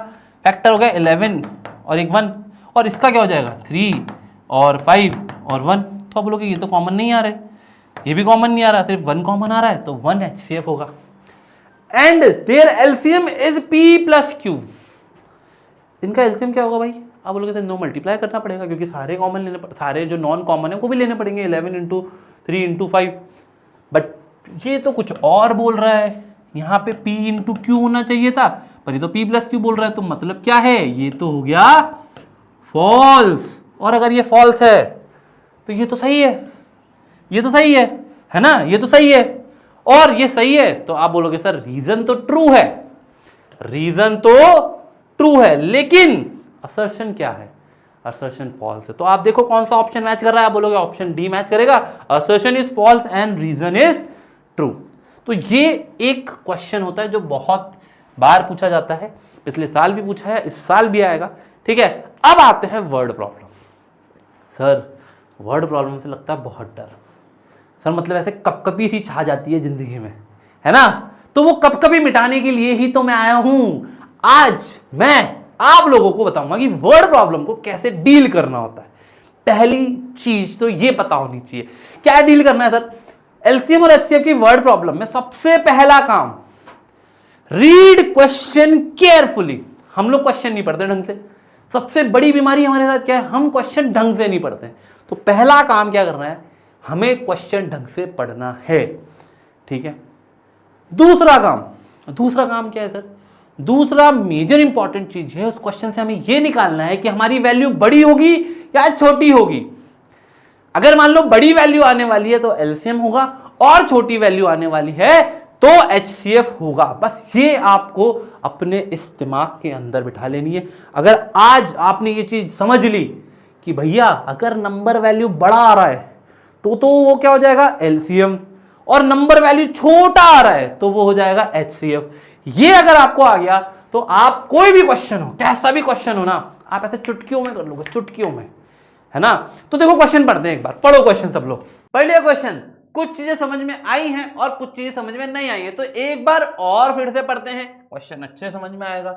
फैक्टर हो गया 11 और एक 1, और इसका क्या हो जाएगा 3 और 5 और 1। तो आप बोलोगे ये तो कॉमन नहीं आ रहे, ये भी कॉमन नहीं आ रहा, सिर्फ 1 कॉमन आ रहा है, तो 1 HCF होगा। And their LCM is P plus Q। इनका एलसीएम क्या होगा भाई? आप बोलोगे सर नो मल्टीप्लाई करना पड़ेगा, क्योंकि सारे कॉमन लेने, सारे जो नॉन कॉमन है वो भी लेने पड़ेंगे, 11 इंटू 3 इंटू 5। बट ये तो कुछ और बोल रहा है, यहाँ पे P इंटू Q होना चाहिए था, पर ये तो P प्लस Q बोल रहा है। तो मतलब क्या है, ये तो हो गया फॉल्स। और अगर ये फॉल्स है तो ये तो सही है, ये तो सही है ना, ये तो सही है और ये सही है। तो आप बोलोगे सर रीजन तो ट्रू है, रीजन तो ट्रू है, लेकिन असर्शन क्या है, असर्शन फॉल्स है। तो आप देखो कौन सा ऑप्शन मैच कर रहा है, आप बोलोगे ऑप्शन डी मैच करेगा, assertion is false and reason is true. तो ये एक क्वेश्चन होता है जो बहुत बार पूछा जाता है, पिछले साल भी पूछा है, इस साल भी आएगा। ठीक है, अब आते हैं word problem. Sir word problem से लगता है बहुत डर सर, मतलब ऐसे कपकपी सी छा जाती है जिंदगी में, है ना। तो वो कपकपी मिटाने के लिए ही तो मैं आया हूं। आज मैं आप लोगों को बताऊंगा कि वर्ड प्रॉब्लम को कैसे डील करना होता है। पहली चीज तो ये पता होनी चाहिए, क्या डील करना है सर। एलसीएम और एचसीएफ की वर्ड प्रॉब्लम में सबसे पहला काम, रीड क्वेश्चन केयरफुली। हम लोग क्वेश्चन नहीं पढ़ते ढंग से, सबसे बड़ी बीमारी हमारे साथ क्या है, हम क्वेश्चन ढंग से नहीं पढ़ते। तो पहला काम क्या करना है, हमें क्वेश्चन ढंग से पढ़ना है। ठीक है, दूसरा काम क्या है सर, दूसरा मेजर इंपॉर्टेंट चीज है, उस क्वेश्चन से हमें यह निकालना है कि हमारी वैल्यू बड़ी होगी या छोटी होगी। अगर मान लो बड़ी वैल्यू आने वाली है तो एलसीएम होगा, और छोटी वैल्यू आने वाली है तो HCF होगा। बस ये आपको अपने इस दिमाग के अंदर बिठा लेनी है। अगर आज आपने ये चीज समझ ली कि भैया अगर नंबर वैल्यू बड़ा आ रहा है तो वो क्या हो जाएगा LCM, और नंबर वैल्यू छोटा आ रहा है तो वो हो जाएगा HCF। ये अगर आपको आ गया तो आप कोई भी क्वेश्चन हो, कैसा भी क्वेश्चन हो ना, आप ऐसे चुटकियों में कर लोगे, चुटकियों में, है ना। तो देखो क्वेश्चन पढ़ते हैं, एक बार पढ़ो क्वेश्चन, सब लोग पढ़ लिया क्वेश्चन। कुछ चीजें समझ में आई हैं और कुछ चीजें समझ में नहीं आई हैं, तो एक बार और फिर से पढ़ते हैं, क्वेश्चन अच्छे समझ में आएगा।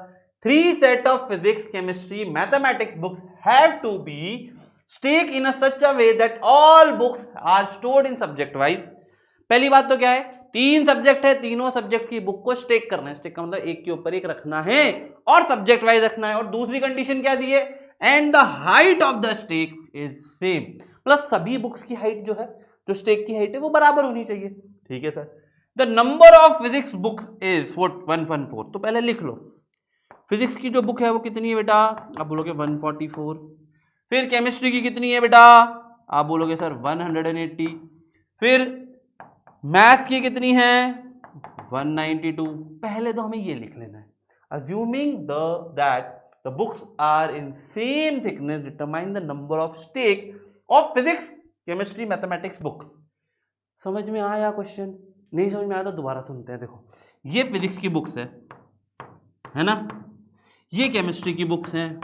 3 set of physics, chemistry, mathematics books have to be stack in such a way that all books are stored in subject wise. पहली बात तो क्या है, 3 सब्जेक्ट है, तीनों सब्जेक्ट की बुक को स्टेक करना है। स्टेक का मतलब एक के ऊपर एक रखना है और सब्जेक्ट वाइज रखना है। और दूसरी कंडीशन क्या दी है, and the height of the stack is same, मतलब सभी बुक्स की हाइट जो है, जो स्टेक की हाइट है, वो बराबर होनी चाहिए। ठीक है sir. The number of physics book is 114। तो पहले लिख लो फिजिक्स की जो बुक है वो कितनी है बेटा, आप बोलोगे 144। फिर केमिस्ट्री की कितनी है बेटा, आप बोलोगे सर 180। फिर मैथ की कितनी है 192। पहले तो हमें ये लिख लेना है, assuming that the books are in same thickness determine the number of stake of physics chemistry mathematics book। समझ में आया क्वेश्चन? नहीं समझ में आया तो दोबारा सुनते हैं। देखो ये फिजिक्स की बुक्स है ना, ये केमिस्ट्री की बुक्स हैं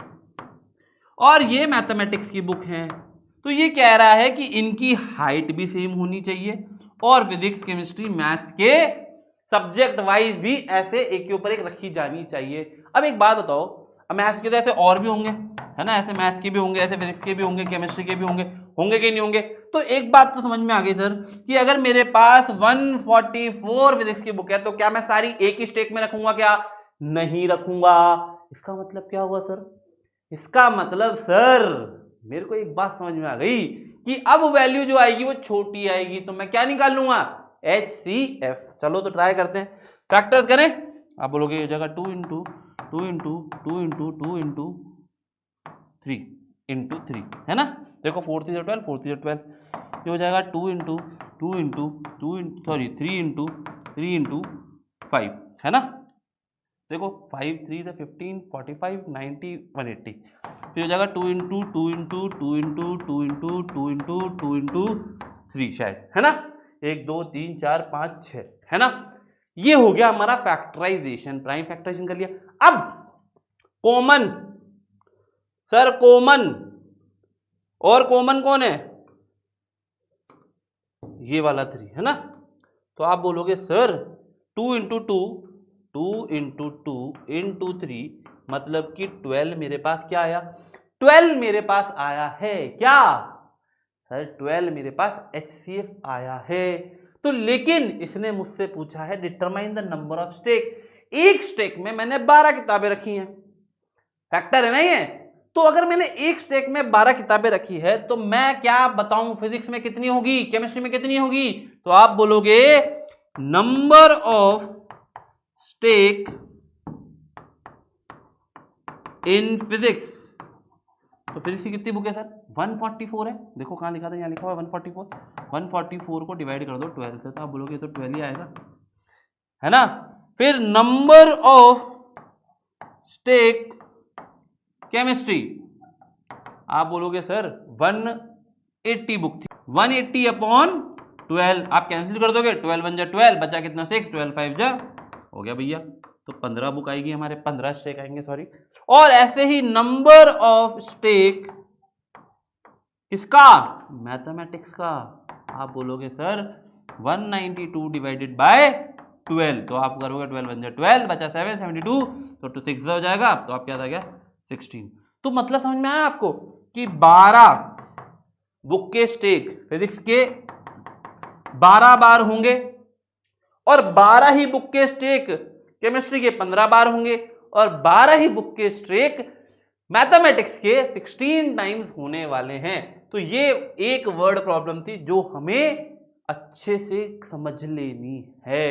और ये मैथमेटिक्स की बुक हैं। तो ये कह रहा है कि इनकी हाइट भी सेम होनी चाहिए और फिजिक्स केमिस्ट्री मैथ के सब्जेक्ट वाइज भी ऐसे एक के ऊपर एक रखी जानी चाहिए। अब एक बात बताओ, अब मैथ्स के तो ऐसे और भी होंगे है ना, ऐसे मैथ्स के भी होंगे, ऐसे फिजिक्स के भी होंगे, केमिस्ट्री के भी होंगे कि नहीं होंगे? तो एक बात तो समझ में आ गई सर कि अगर मेरे पास 144 फिजिक्स की बुक है तो क्या मैं सारी एक ही स्टेक में रखूंगा? क्या नहीं रखूंगा। इसका मतलब क्या हुआ सर? इसका मतलब सर मेरे को एक बात समझ में आ गई कि अब वैल्यू जो आएगी वो छोटी आएगी, तो मैं क्या निकाल लूंगा HCF। चलो तो ट्राई करते हैं, फैक्टर्स करें। आप बोलोगे ये जगह 2 into 2 into 2 into 2 into 3 into 3 है ना। देखो 4 3 12 4 3 12, ये हो जाएगा 2 into 2 into 2 sorry 3 into 3 into 5 है ना। देखो 5 3 से 15 45 90 180, फिर हो जाएगा 2 into 2 into 2 into 2 into 2 into 2 into 3 शायद है ना। 1 2 3 4 5 6 है ना। ये हो गया हमारा फैक्टराइजेशन, प्राइम फैक्टराइजेशन कर लिया। अब कॉमन सर, कॉमन और कॉमन कौन है? ये वाला 3 है ना। तो आप बोलोगे सर 2 इंटू 2 2 इंटू 2 इंटू 3 मतलब कि 12 मेरे पास क्या आया? 12 मेरे पास आया है क्या सर? 12 मेरे पास HCF आया है। तो लेकिन इसने मुझसे पूछा है determine the number of stack. एक स्टेक में मैंने 12 किताबें रखी हैं, फैक्टर है ना ये। तो अगर मैंने एक स्टेक में 12 किताबें रखी है तो मैं क्या बताऊं फिजिक्स में कितनी होगी, केमिस्ट्री में कितनी होगी? तो आप बोलोगे number of stack in physics. तो फिजिक्स की कितनी बुक है सर? 144 है। देखो कहां लिखा था, यहां लिखा हुआ है 144। 144 को डिवाइड कर दो 12 से, तो आप बोलोगे तो 12 ही आएगा है ना। फिर नंबर ऑफ स्टेक केमिस्ट्री, आप बोलोगे सर 180 बुक थी, 180 अपॉन 12 आप कैंसिल कर दोगे, 12 1 जा 12, बचा कितना 6, 12 5 जा हो गया भैया। तो 15 बुक आएगी हमारे, 15 स्टेक आएंगे सॉरी। और ऐसे ही नंबर ऑफ स्टेक किसका? मैथमेटिक्स का। आप बोलोगे सर 192 डिवाइडेड बाय 12, तो आप करोगे 12 1 जा 12, बचा 7 72, तो 6 हो जाएगा, तो आप क्या आ गया 16। तो मतलब समझ में आया आपको कि 12 बुक के स्टेक फिजिक्स के 12 बार होंगे और 12 ही बुक के स्टेक केमिस्ट्री के 15 बार होंगे और 12 ही बुक के स्टेक मैथमेटिक्स के 16 टाइम्स होने वाले हैं। तो ये एक वर्ड प्रॉब्लम थी जो हमें अच्छे से समझ लेनी है।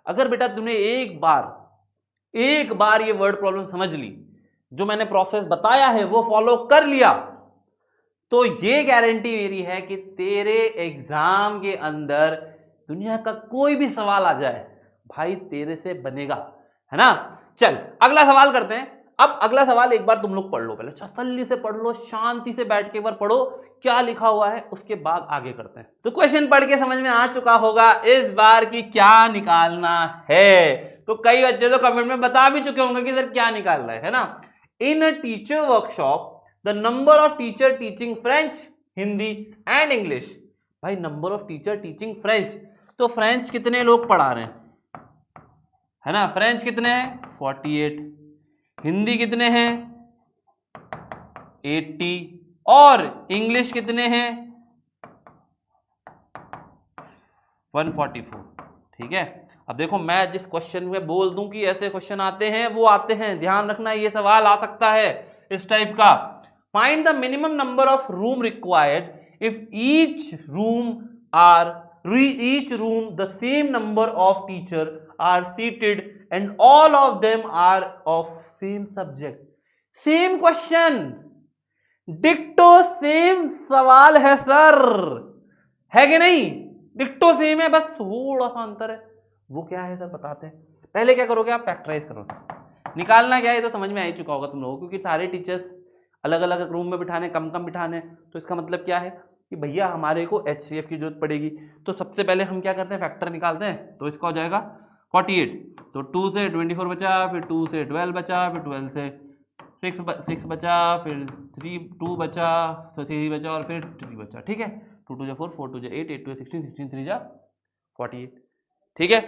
अगर बेटा तूने एक बार ये वर्ड प्रॉब्लम समझ ली, जो मैंने प्रोसेस बताया है वो फॉलो कर लिया, तो ये गारंटी मेरी है कि तेरे एग्जाम के अंदर दुनिया का कोई भी सवाल आ जाए भाई तेरे से बनेगा, है ना। चल अगला सवाल करते हैं। अब अगला सवाल एक बार तुम लोग पढ़ लो, पहले तसल्ली से पढ़ लो, शांति से बैठ के एक बार पढ़ो क्या लिखा हुआ है, उसके बाद आगे करते हैं। तो क्वेश्चन पढ़ के समझ में आ चुका होगा इस बार की क्या निकालना है। तो कई बच्चे तो कमेंट में बता भी चुके होंगे कि सर क्या निकालना है ना। In a teacher workshop the number of teacher teaching French, Hindi and English. भाई number of teacher teaching French, तो फ्रेंच कितने लोग पढ़ा रहे हैं, है ना। फ्रेंच कितने हैं 48, हिंदी कितने हैं 80 और इंग्लिश कितने हैं 144। ठीक है। अब देखो मैं जिस क्वेश्चन में बोल दूं कि ऐसे क्वेश्चन आते हैं वो आते हैं, ध्यान रखना ये सवाल आ सकता है इस टाइप का। Find the minimum number of room required if each room the same number of teacher are seated and all of them are of same subject. Same question, डिक्टो सेम सवाल है सर, है कि नहीं? डिक्टो सेम है, बस थोड़ा सा अंतर है। वो क्या है सर बताते हैं। पहले क्या करोगे आप, फैक्टराइज करोगे। निकालना क्या है ये तो समझ में आ ही चुका होगा तुम लोगों को, क्योंकि सारे टीचर्स अलग अलग रूम में बिठाने, कम कम बिठाने। तो इसका मतलब क्या है कि भैया हमारे को HCF की जरूरत पड़ेगी। तो सबसे पहले हम क्या करते हैं, फैक्टर निकालते हैं। तो इसका हो जाएगा 48, तो 2 से 24 बचा, फिर 2 से 12 बचा, फिर 12 से 6 बचा, फिर 2 बचा, तो 3 बचा और फिर 3 बचा। ठीक है, 2 2 4, 4 2 8, 8 2 16, 16 3 48। ठीक है,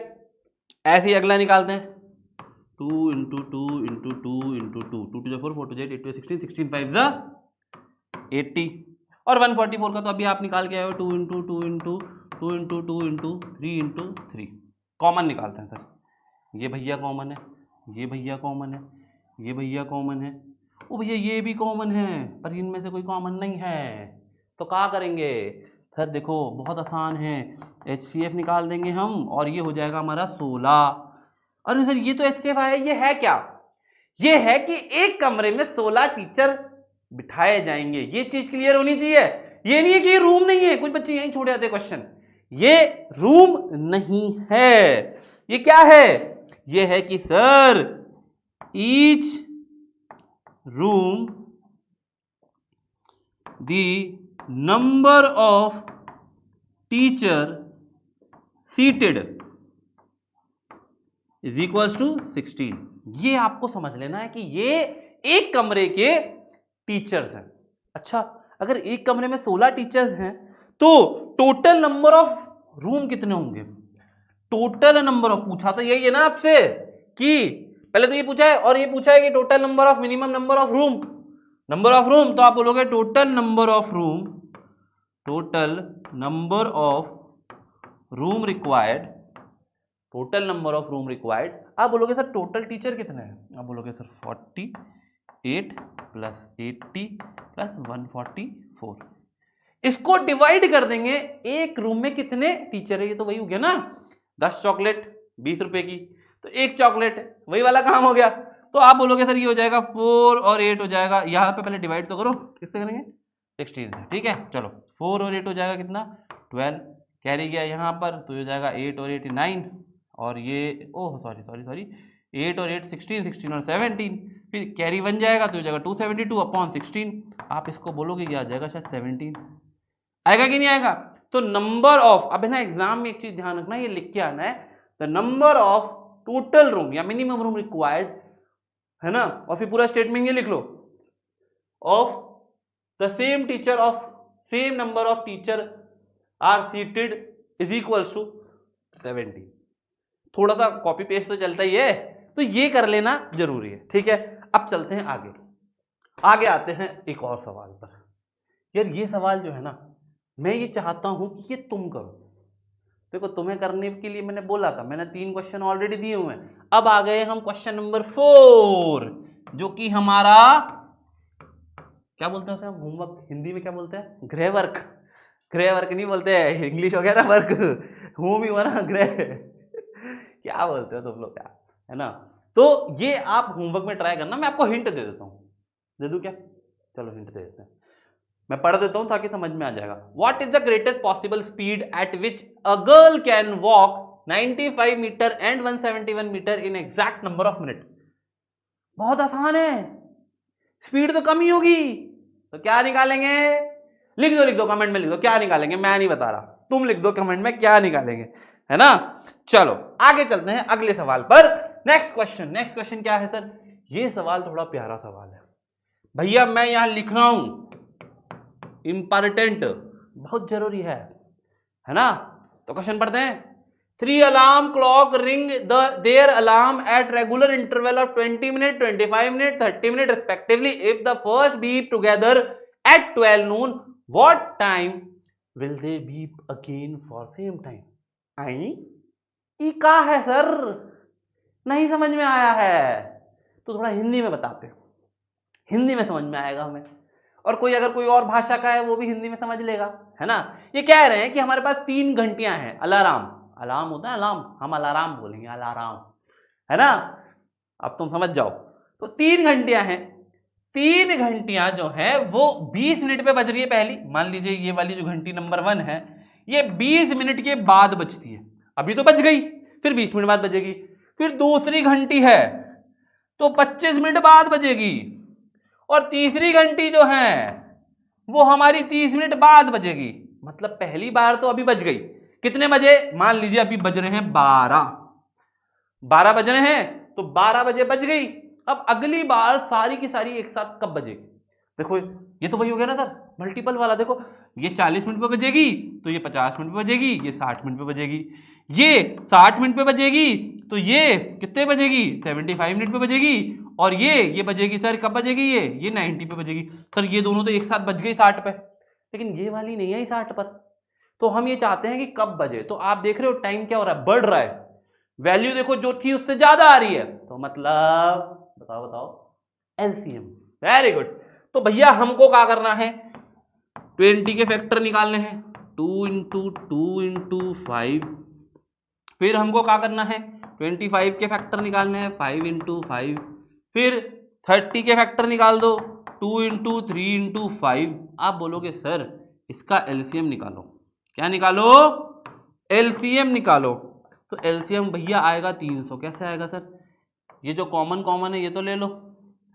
ऐसे ही अगला निकालते हैं। 2 × 2 × 2 × 2, 2 2 4, 4 2 8, 8 2 16, 16 5 80। और 144 का तो अभी आप निकाल के आए हो। 2 × 2 × 2 × 2 × 3 × 3। कॉमन निकालते हैं सर। ये भैया कॉमन है, ये भैया कॉमन है, ये भैया कॉमन है, ओ भैया ये भी कॉमन है, पर इनमें से कोई कॉमन नहीं है। तो क्या करेंगे सर, देखो बहुत आसान है, HCF निकाल देंगे हम और ये हो जाएगा हमारा 16। अरे सर ये तो HCF आया, ये है क्या? ये है कि एक कमरे में 16 टीचर बिठाए जाएंगे। ये चीज क्लियर होनी चाहिए। ये नहीं है कि ये रूम नहीं है, कुछ बच्चे यहीं छोड़ जाते क्वेश्चन। ये रूम नहीं है, ये क्या है? ये है कि sir each room the number of teacher seated is equals to 16। ये आपको समझ लेना है कि ये एक कमरे के टीचर्स हैं। अच्छा, अगर एक कमरे में 16 टीचर्स हैं तो टोटल नंबर ऑफ रूम कितने होंगे? टोटल नंबर ऑफ, पूछा तो यही है ना आपसे, कि पहले तो ये पूछा है और ये पूछा है कि total number of, minimum number of room, number of room. तो आप बोलोगे total number of room, total number of room required, total number of room required. आप बोलोगे सर टोटल टीचर कितने हैं? आप बोलोगे सर 48 प्लस 80 प्लस 144। इसको डिवाइड कर देंगे, एक रूम में कितने टीचर है, ये तो वही हो गया ना, 10 चॉकलेट 20 रुपए की, तो एक चॉकलेट, वही वाला काम हो गया। तो आप बोलोगे सर ये हो जाएगा 4 और 8 हो जाएगा। यहां पे पहले डिवाइड तो करो, किससे करेंगे? 16 से। ठीक है, चलो 4 और 8 हो जाएगा कितना? 12। कैरी गया यहाँ पर तो हो जाएगा 8 और 8 9, और ये ओह सॉरी 8 और 8 16, 16 और 17, फिर कैरी 1 जाएगा तो हो जाएगा 272 अपॉन 16। आप इसको बोलोगे ये आ जाएगा शायद 17। आएगा कि नहीं आएगा? तो नंबर ऑफ, अब है ना एग्जाम में एक चीज ध्यान रखना, ये लिख के आना है, the number of total room या मिनिमम रूम रिक्वायर्ड, है ना, और फिर पूरा स्टेटमेंट ये लिख लो, of the same teacher of same number of teacher are seated is equals to 17। थोड़ा सा कॉपी पेस्ट तो चलता ही है, तो ये कर लेना जरूरी है। ठीक है, अब चलते हैं आगे आते हैं एक और सवाल पर। यार ये सवाल जो है ना, मैं ये चाहता हूं कि ये तुम करो। देखो तुम्हें करने के लिए मैंने बोला था, मैंने 3 क्वेश्चन ऑलरेडी दिए हुए हैं। अब आ गए हम क्वेश्चन नंबर 4, जो कि हमारा क्या बोलते हैं उसे होमवर्क, हिंदी में क्या बोलते हैं? गृह वर्क। गृह वर्क नहीं बोलते हैं, इंग्लिश वगैरह वर्क, होम ही हुआ ना, गृह क्या बोलते हो तुम लोग यार, है ना। तो ये आप होमवर्क में ट्राई करना। मैं आपको हिंट दे देता हूं, दे दूं क्या? चलो हिंट दे देते हैं, मैं पढ़ देता हूं ताकि समझ में आ जाएगा। What is the greatest possible speed at which a girl can walk 95 meter and 171 meter in exact number of minute? बहुत आसान है, स्पीड तो कम ही होगी, तो क्या निकालेंगे? लिख दो कमेंट में, लिख दो क्या निकालेंगे। मैं नहीं बता रहा, तुम लिख दो कमेंट में क्या निकालेंगे, है ना। चलो आगे चलते हैं अगले सवाल पर। नेक्स्ट क्वेश्चन क्या है सर? ये सवाल थोड़ा प्यारा सवाल है भैया, मैं यहां लिख रहा हूं इंपॉर्टेंट, बहुत जरूरी है ना। तो क्वेश्चन पढ़ते हैं। 3 alarm clock ring their alarm at regular interval of 20 minutes, 25 minutes, 30 minutes respectively. If the first beep together at 12 noon, what time will they beep again for same time? आई ये क्या है सर, नहीं समझ में आया है तो थोड़ा हिंदी में बताते हैं, हिंदी में समझ में आएगा हमें, और कोई अगर कोई और भाषा का है वो भी हिंदी में समझ लेगा, है ना। ये कह रहे हैं कि हमारे पास 3 घंटियां हैं, अलार्म होता है अलार्म, हम अलार्म बोलेंगे, अलार्म, है ना। अब तुम समझ जाओ, तो 3 घंटियां हैं, 3 घंटियां जो है वो 20 मिनट पे बज रही है पहली। मान लीजिए ये वाली जो घंटी नंबर 1 है, ये 20 मिनट के बाद बजती है। अभी तो बज गई, फिर 20 मिनट बाद बजेगी, फिर दूसरी घंटी है तो 25 मिनट बाद बजेगी, और तीसरी घंटी जो है वो हमारी 30 मिनट बाद बजेगी। मतलब पहली बार तो अभी बज गई, कितने बजे, मान लीजिए अभी बज रहे हैं 12 बज रहे हैं, तो 12 बजे बज गई। अब अगली बार सारी की सारी एक साथ कब बजेगी? देखो ये तो वही हो गया ना सर, मल्टीपल वाला। देखो ये 40 मिनट पे बजेगी, तो ये 50 मिनट पे बजेगी, ये 60 मिनट पे बजेगी, ये 60 मिनट पे बजेगी, तो ये कितने बजेगी, 75 मिनट पे बजेगी, और ये बजेगी सर कब बजेगी, ये 90 पे बजेगी। सर ये दोनों तो एक साथ बज गई 60 पे, लेकिन ये वाली नहीं आई 60 पर। तो हम ये चाहते हैं कि कब बजे। तो आप देख रहे हो टाइम क्या हो रहा है, बढ़ रहा है। वैल्यू देखो जो थी उससे ज्यादा आ रही है, तो मतलब बताओ एलसीएम। Very good. तो भैया हमको क्या करना है, 20 के फैक्टर निकालने हैं, 2 इंटू 2 इंटू 5। फिर हमको क्या करना है, 25 के फैक्टर निकालने हैं, 5 इंटू 5। फिर 30 के फैक्टर निकाल दो, 2 इंटू 3 इंटू 5। आप बोलोगे सर इसका एलसीएम निकालो। क्या निकालो, एलसीएम निकालो। तो एलसीएम भैया आएगा 300। कैसे आएगा सर, ये जो कॉमन है ये तो ले लो,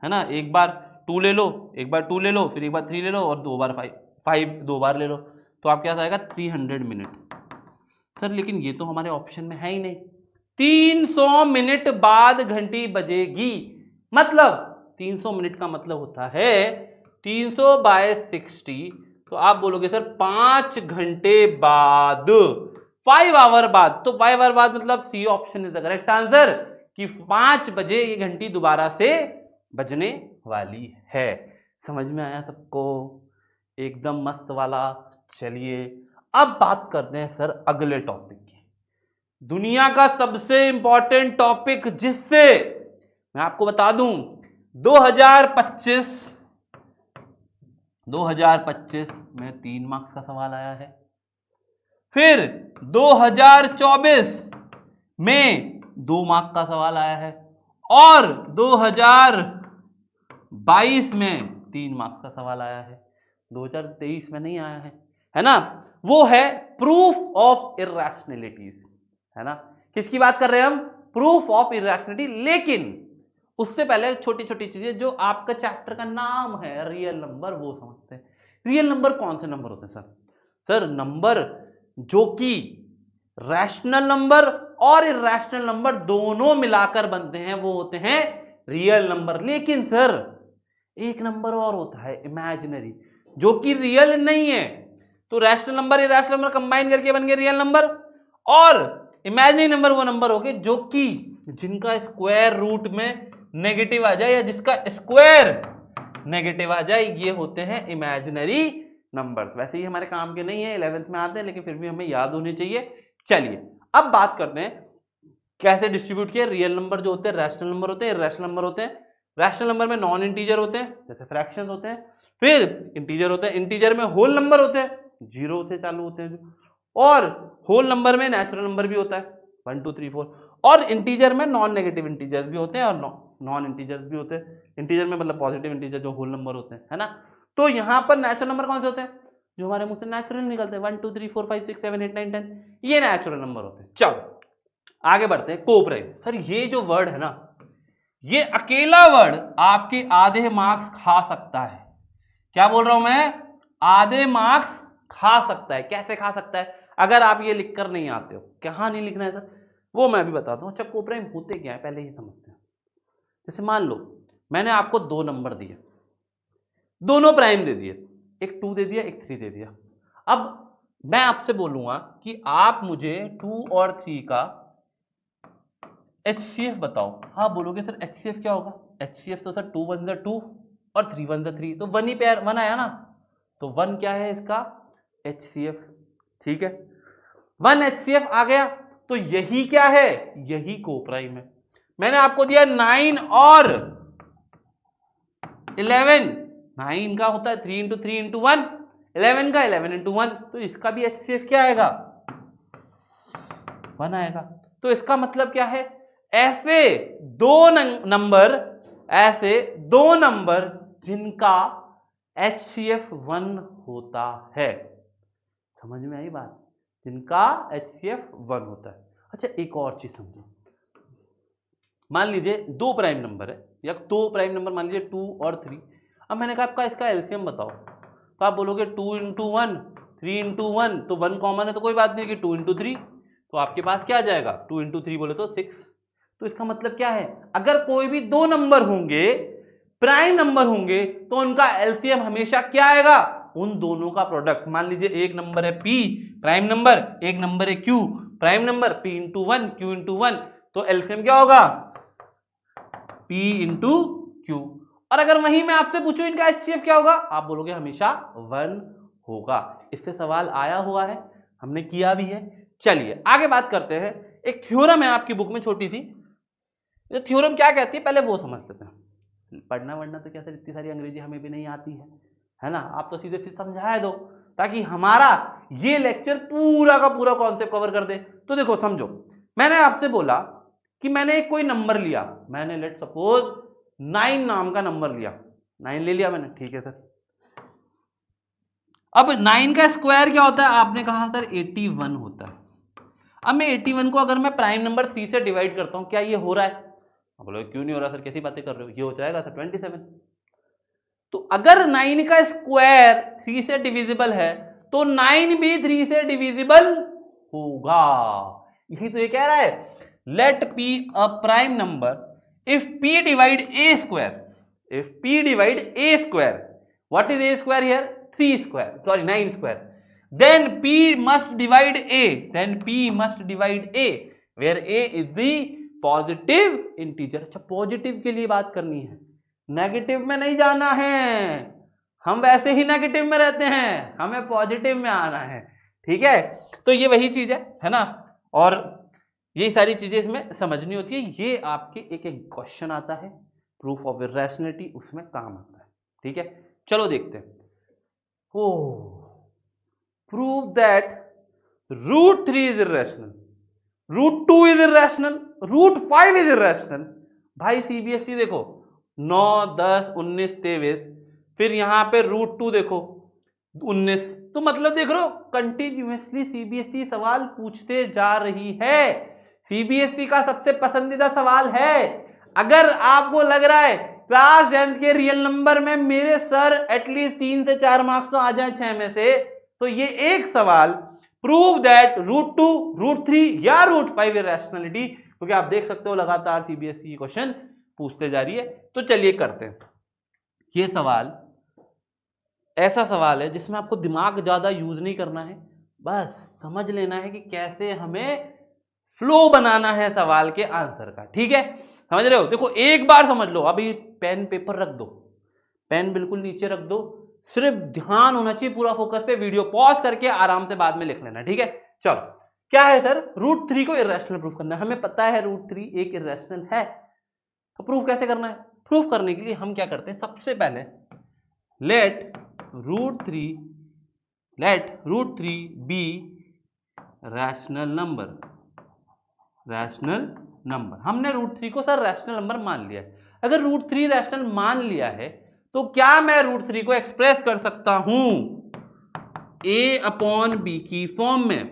है ना, एक बार 2 ले लो, एक बार 2 ले लो, फिर एक बार 3 ले लो, और 2 बार 5 2 बार ले लो, तो आप क्या आएगा 300 मिनट। सर लेकिन ये तो हमारे ऑप्शन में है ही नहीं। 300 मिनट बाद घंटी बजेगी, मतलब 300 मिनट का मतलब होता है 300 बाय 60। तो आप बोलोगे सर 5 घंटे बाद, 5 आवर बाद। तो 5 आवर बाद मतलब C option is the correct answer, कि 5 बजे ये घंटी दोबारा से बजने वाली है। समझ में आया सबको, एकदम मस्त वाला। चलिए अब बात करते हैं सर अगले टॉपिक की, दुनिया का सबसे इंपॉर्टेंट टॉपिक, जिससे मैं आपको बता दूं 2025 में 3 मार्क्स का सवाल आया है, फिर 2024 में 2 मार्क्स का सवाल आया है, और 2022 में 3 मार्क्स का सवाल आया है। 2023 में नहीं आया है ना। वो है प्रूफ ऑफ इर्रेशनैलिटीज, है ना। किसकी बात कर रहे हैं हम, प्रूफ ऑफ इर्रेशनैलिटी। लेकिन उससे पहले छोटी छोटी चीजें, जो आपका चैप्टर का नाम है रियल नंबर, वो समझते हैं। रियल नंबर कौन से नंबर होते हैं सर? सर नंबर जो कि रैशनल नंबर और इर्रेशनल नंबर दोनों मिलाकर बनते हैं, वो होते हैं रियल नंबर। लेकिन सर एक नंबर और होता है इमेजिनरी, जो कि रियल नहीं है। तो rational number irrational number combine करके बन गए रियल नंबर, और इमेजिनरी नंबर वो नंबर हो गए जो कि जिनका स्क्वायर रूट में नेगेटिव आ जाए, या जिसका स्क्वायर नेगेटिव आ जाए, ये होते हैं इमेजिनरी नंबर। वैसे ही हमारे काम के नहीं है, 11th में आते हैं, लेकिन फिर भी हमें याद होने चाहिए। चलिए अब बात करते हैं कैसे डिस्ट्रीब्यूट किया। रियल नंबर जो होते हैं रैशनल नंबर होते हैं, इर्रेशनल नंबर होते हैं। रैशनल नंबर में नॉन इंटीजर होते हैं, जैसे फ्रैक्शंस होते हैं। फिर इंटीजर होते हैं, इंटीजर में होल नंबर होते हैं, 0 से चालू होते हैं। और होल नंबर में नेचुरल नंबर भी होता है, 1 2 3 4। और इंटीजर में नॉन नेगेटिव इंटीजर्स भी होते हैं, और नॉन इंटीजर्स भी होते हैं। इंटीजर में मतलब पॉजिटिव इंटीजर जो होल नंबर होते हैं, है ना। तो यहां पर नेचुरल नंबर कौन से होते हैं, जो हमारे मुंह से नेचुरल निकलते हैं, 1 2 3 4 5 6 7 8 9 10, ये नेचुरल नंबर होते हैं। चलो आगे बढ़ते हैं। कोप्राइम। सर ये जो वर्ड है ना, ये अकेला वर्ड आपके आधे मार्क्स खा सकता है। क्या बोल रहा हूं मैं, आधे मार्क्स खा सकता है। कैसे खा सकता है, अगर आप ये लिखकर नहीं आते हो। कहां नहीं लिखना है सर, वो मैं भी बताता हूं। अच्छा कोप्राइम होते क्या है, पहले ये समझते हैं। जैसे मान लो मैंने आपको 2 नंबर दिए, दोनों प्राइम दे दिए, एक 2 दे दिया, एक 3 दे दिया। अब मैं आपसे बोलूंगा कि आप मुझे 2 और 3 का HCF बताओ। हाँ बोलोगे सर HCF क्या होगा, HCF तो सर 2 1 ज़ा 2 और 3 1 ज़ा 3, तो 1 ही पेयर 1 आया ना। तो 1 क्या है इसका HCF, ठीक है। 1 HCF आ गया, तो यही क्या है, यही कोप्राइम है। मैंने आपको दिया 9 और 11, 9 का होता है 3 इंटू 3 इंटू 1, 11 का 11 इंटू 1, तो इसका भी HCF क्या आएगा, 1 आएगा। तो इसका मतलब क्या है, ऐसे दो नंबर जिनका HCF 1 होता है। समझ में आई बात। जिनका HCF 1 होता है। अच्छा एक और चीज समझो, मान लीजिए दो प्राइम नंबर है या दो प्राइम नंबर मान लीजिए 2 और 3। अब मैंने कहा आपका इसका एलसीएम बताओ, तो आप बोलोगे 2 इंटू 1, 3 इंटू 1, तो 1 कॉमन है तो कोई बात नहीं कि 2 इंटू 3, तो आपके पास क्या आ जाएगा 2 इंटू 3 बोले तो 6। तो इसका मतलब क्या है, अगर कोई भी दो नंबर होंगे प्राइम नंबर होंगे तो उनका एलसीएम हमेशा क्या आएगा, उन दोनों का प्रोडक्ट। मान लीजिए एक नंबर है P प्राइम नंबर, एक नंबर है Q prime number, P into 1 Q into 1, तो एलसीएम क्या होगा P इंटू Q। और अगर वहीं मैं आपसे पूछूं इनका HCF क्या होगा, आप बोलोगे हमेशा 1 होगा। इससे सवाल आया हुआ है, हमने किया भी है। चलिए आगे बात करते हैं। एक थ्योरम है आपकी बुक में छोटी सी, ये थ्योरम क्या कहती है पहले वो समझ लेते हैं। पढ़ना वढ़ना तो क्या सर, इतनी सारी अंग्रेजी हमें भी नहीं आती है ना, आप तो सीधे सीधे समझा दो ताकि हमारा ये लेक्चर पूरा का पूरा कॉन्सेप्ट कवर कर दे। तो देखो समझो, मैंने आपसे बोला कि मैंने एक कोई नंबर लिया, मैंने लेट सपोज 9 नाम का नंबर लिया, 9 ले लिया मैंने, ठीक है सर। अब 9 का स्क्वायर क्या होता है, आपने कहा सर 81 होता है। अब मैं 81 को अगर मैं प्राइम नंबर 3 से डिवाइड करता हूं, क्या ये हो रहा है, आप बोलोगे क्यों नहीं हो रहा सर, कैसी बातें कर रहे हो, ये हो जाएगा सर 27। तो अगर 9 का स्क्वायर 3 से डिविजिबल है तो 9 भी 3 से डिविजिबल होगा। यही तो ये कह रहा है, let P a prime number if P divide A square, if P divide A square, what is A square here, 3 square, sorry 9 square, then P must divide A, then P must divide A where A is the positive integer. अच्छा positive के लिए बात करनी है, negative में नहीं जाना है, हम वैसे ही नेगेटिव में रहते हैं, हमें पॉजिटिव में आना है, ठीक है। तो ये वही चीज है ना, और ये सारी चीजें इसमें समझनी होती है। ये आपके एक एक क्वेश्चन आता है प्रूफ ऑफ इरैशनैलिटी, उसमें काम आता है, ठीक है। चलो देखते हैं। Prove that √3 is irrational, √2 is irrational, √5 is irrational. भाई सीबीएसई देखो 9, 10, 19, 23, फिर यहां पे √2 देखो 19, तो मतलब देख रहे हो कंटिन्यूअसली सीबीएसई सवाल पूछते जा रही है। सीबीएसई का सबसे पसंदीदा सवाल है। अगर आपको लग रहा है क्लास 10th के रियल नंबर में मेरे सर एटलीस्ट 3 से 4 मार्क्स तो आ जाए 6 में से, तो ये एक सवाल प्रूव दैट √2, √3 या √5 इरैशनैलिटी, क्योंकि आप देख सकते हो लगातार सीबीएसई क्वेश्चन पूछते जा रही है। तो चलिए करते हैं। ये सवाल ऐसा सवाल है जिसमें आपको दिमाग ज्यादा यूज नहीं करना है, बस समझ लेना है कि कैसे हमें फ्लो बनाना है सवाल के आंसर का, ठीक है। समझ रहे हो, देखो एक बार समझ लो, अभी पेन पेपर रख दो, पेन बिल्कुल नीचे रख दो, सिर्फ ध्यान होना चाहिए पूरा फोकस पे, वीडियो पॉज करके आराम से बाद में लिख लेना, ठीक है। चलो क्या है सर, √3 को इरैशनल प्रूफ करना है। हमें पता है √3 एक इरैशनल है, तो प्रूफ कैसे करना है। प्रूफ करने के लिए हम क्या करते हैं, सबसे पहले let √3 be rational number, rational number. हमने √3 को सर रैशनल नंबर मान लिया है। अगर √3 रैशनल मान लिया है तो क्या मैं √3 को एक्सप्रेस कर सकता हूं A/B की फॉर्म में।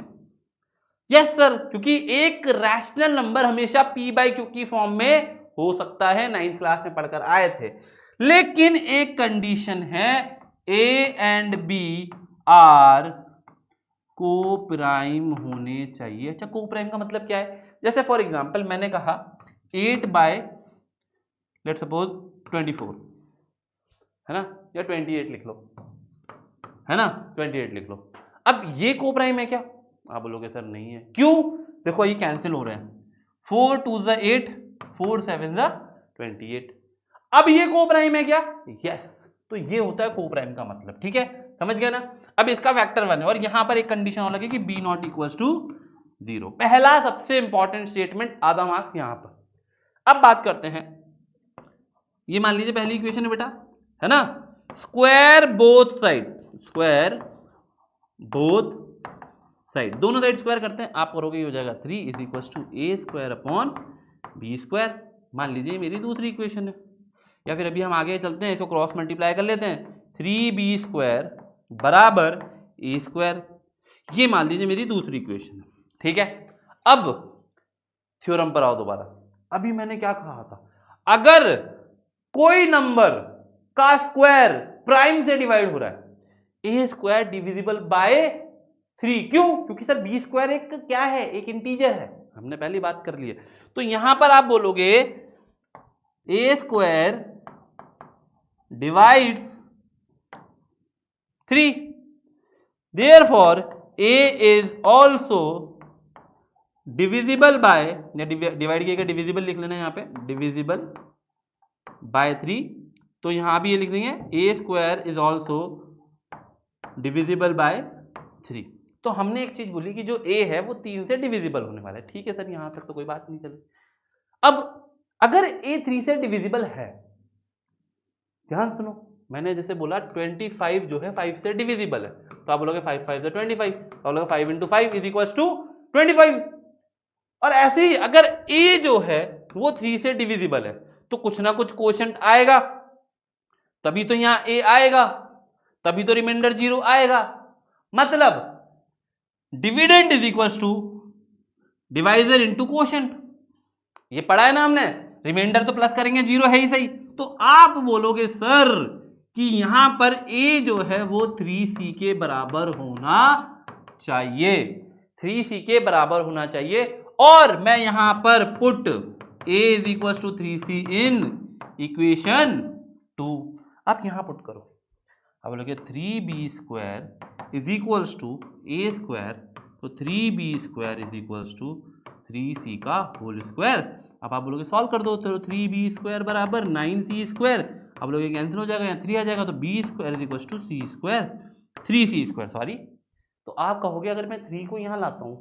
यस सर, क्योंकि एक रैशनल नंबर हमेशा P/Q की फॉर्म में हो सकता है, 9th क्लास में पढ़कर आए थे। लेकिन एक कंडीशन है, A एंड B आर को प्राइम होने चाहिए। अच्छा को प्राइम का मतलब क्या है, जैसे फॉर एग्जांपल मैंने कहा 8/लेट्स सपोज 24 है ना, या 28 लिख लो, है ना, 28 लिख लो। अब ये को प्राइम है क्या, आप बोलोगे सर नहीं है, क्यों, देखो ये कैंसिल हो रहे हैं, 4 2 8, 4 7 28। अब ये को प्राइम है क्या, यस, तो ये होता है को प्राइम का मतलब, ठीक है, समझ गए ना। अब इसका वेक्टर 1 है और यहां पर एक कंडीशन और लगे कि B नॉट इक्वल्स टू 0। पहला सबसे इंपॉर्टेंट स्टेटमेंट, आधा मार्क्स यहां पर। अब बात करते हैं, ये मान लीजिए पहली इक्वेशन है बेटा, है ना, square both side, square both side, दोनों साइड स्क्वायर करते हैं, आप करोगे ये हो जाएगा 3 is equals to A² / B²। मान लीजिए मेरी दूसरी इक्वेशन है, या फिर अभी हम आगे चलते हैं, इसको क्रॉस मल्टीप्लाई कर लेते हैं, 3B² = A²। ये मान लीजिए मेरी दूसरी इक्वेशन है, ठीक है। अब थ्योरम पर आओ दोबारा। अभी मैंने क्या कहा था, अगर कोई नंबर का स्क्वायर प्राइम से डिवाइड हो रहा है, ए स्क्वायर डिविजिबल बाय 3, क्यों? क्योंकि सर बी स्क्वायर एक क्या है, एक इंटीजर है, हमने पहली बात कर ली है। तो यहां पर आप बोलोगे a square divides 3, therefore a is also divisible by, divide किया, डिविजिबल लिख लेना यहां पे, डिविजिबल बाय 3। तो यहां भी ये लिख देंगे a square is also divisible by 3। तो हमने एक चीज बोली कि जो ए है वो 3 से डिविजिबल होने वाला है, ठीक है सर, यहां तक तो कोई बात नहीं चली। अब अगर ए 3 से डिविजिबल है, ध्यान सुनो, मैंने जैसे बोला 25 जो है 5 से डिविजिबल है, तो आप बोलोगे 5 5 से 25, तो आप बोलोगे 5 × 5 = 25। और ऐसे ही अगर ए जो है वो 3 से डिविजिबल है, तो कुछ ना कुछ कोशेंट आएगा, तभी तो यहां ए आएगा, तभी तो रिमाइंडर 0 आएगा। मतलब डिविडेंड = डिवाइजर इंटू कोशेंट, ये पढ़ा है ना हमने, रिमाइंडर तो प्लस करेंगे, 0 है ही सही। तो आप बोलोगे सर कि यहां पर ए जो है वो 3c के बराबर होना चाहिए, 3c के बराबर होना चाहिए। और मैं यहां पर put a = 3c in equation 2। आप यहां पुट करो, अब बोलोगे 3b² = a², तो 3b² = 3c का होल स्क्वायर। अब आप बोलोगे सॉल्व कर दो, तो 3b² बराबर 9c², अब लोग कैंसिल हो जाएगा, यहाँ 3 आ जाएगा, तो b² = c², 3c², सॉरी। तो आप कहोगे अगर मैं 3 को यहाँ लाता हूँ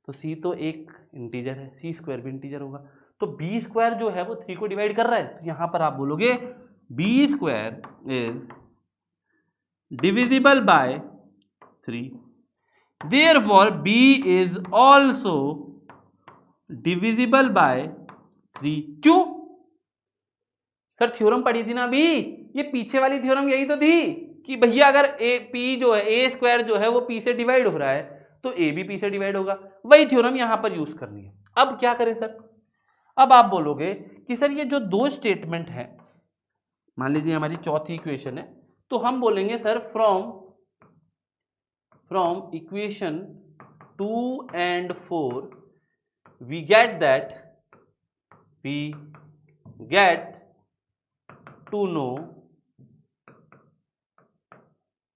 तो c तो एक इंटीजर है, c² भी इंटीजर होगा, तो b² जो है वो 3 को डिवाइड कर रहा है, तो यहाँ पर आप बोलोगे b² is divisible by 3, therefore b is also divisible by 3। क्यों सर, थ्योरम पढ़ी थी ना अभी, ये पीछे वाली थ्योरम यही तो थी कि भैया अगर ए पी जो है a² जो है वो p से डिवाइड हो रहा है, तो a भी p से डिवाइड होगा, वही थ्योरम यहां पर यूज करनी है। अब क्या करें सर, अब आप बोलोगे कि सर ये जो दो स्टेटमेंट है, मान लीजिए हमारी चौथी इक्वेशन है, तो हम बोलेंगे sir from equation 2 and 4 we get to know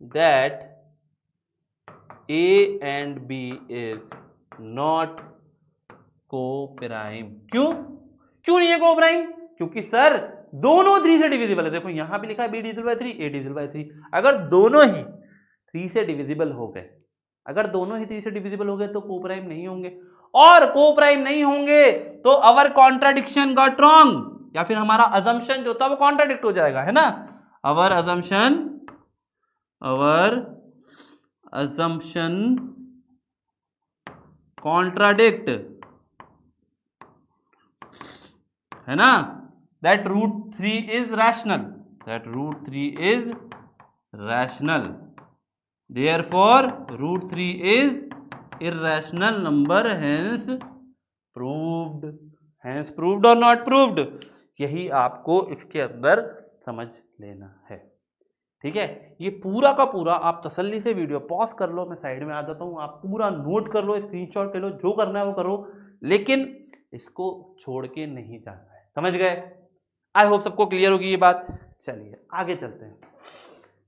that A and B is not co-prime। क्यों नहीं है co-prime? क्योंकि सर दोनों 3 से डिविजिबल है। देखो यहां भी लिखा है b divisible by 3, a divisible by 3। अगर दोनों ही 3 से डिविजिबल हो गए, अगर दोनों ही 3 से डिविजिबल हो गए तो को-प्राइम नहीं होंगे, और को-प्राइम नहीं होंगे तो अवर कॉन्ट्राडिक्शन गॉट रॉन्ग, या फिर हमारा अजम्पशन जो था वो कॉन्ट्राडिक्ट हो जाएगा, है ना। अवर assumption कॉन्ट्राडिक्ट, है ना, that √3 is rational, therefore √3 is irrational number, hence proved or not proved। यही आपको इसके अंदर समझ लेना है, ठीक है। ये पूरा का पूरा आप तसल्ली से वीडियो पॉज कर लो, मैं साइड में आ जाता हूँ, आप पूरा नोट कर लो, स्क्रीनशॉट ले लो, जो करना है वो करो, लेकिन इसको छोड़ के नहीं जाना है, समझ गए। आई होप सबको क्लियर होगी ये बात। चलिए आगे चलते हैं।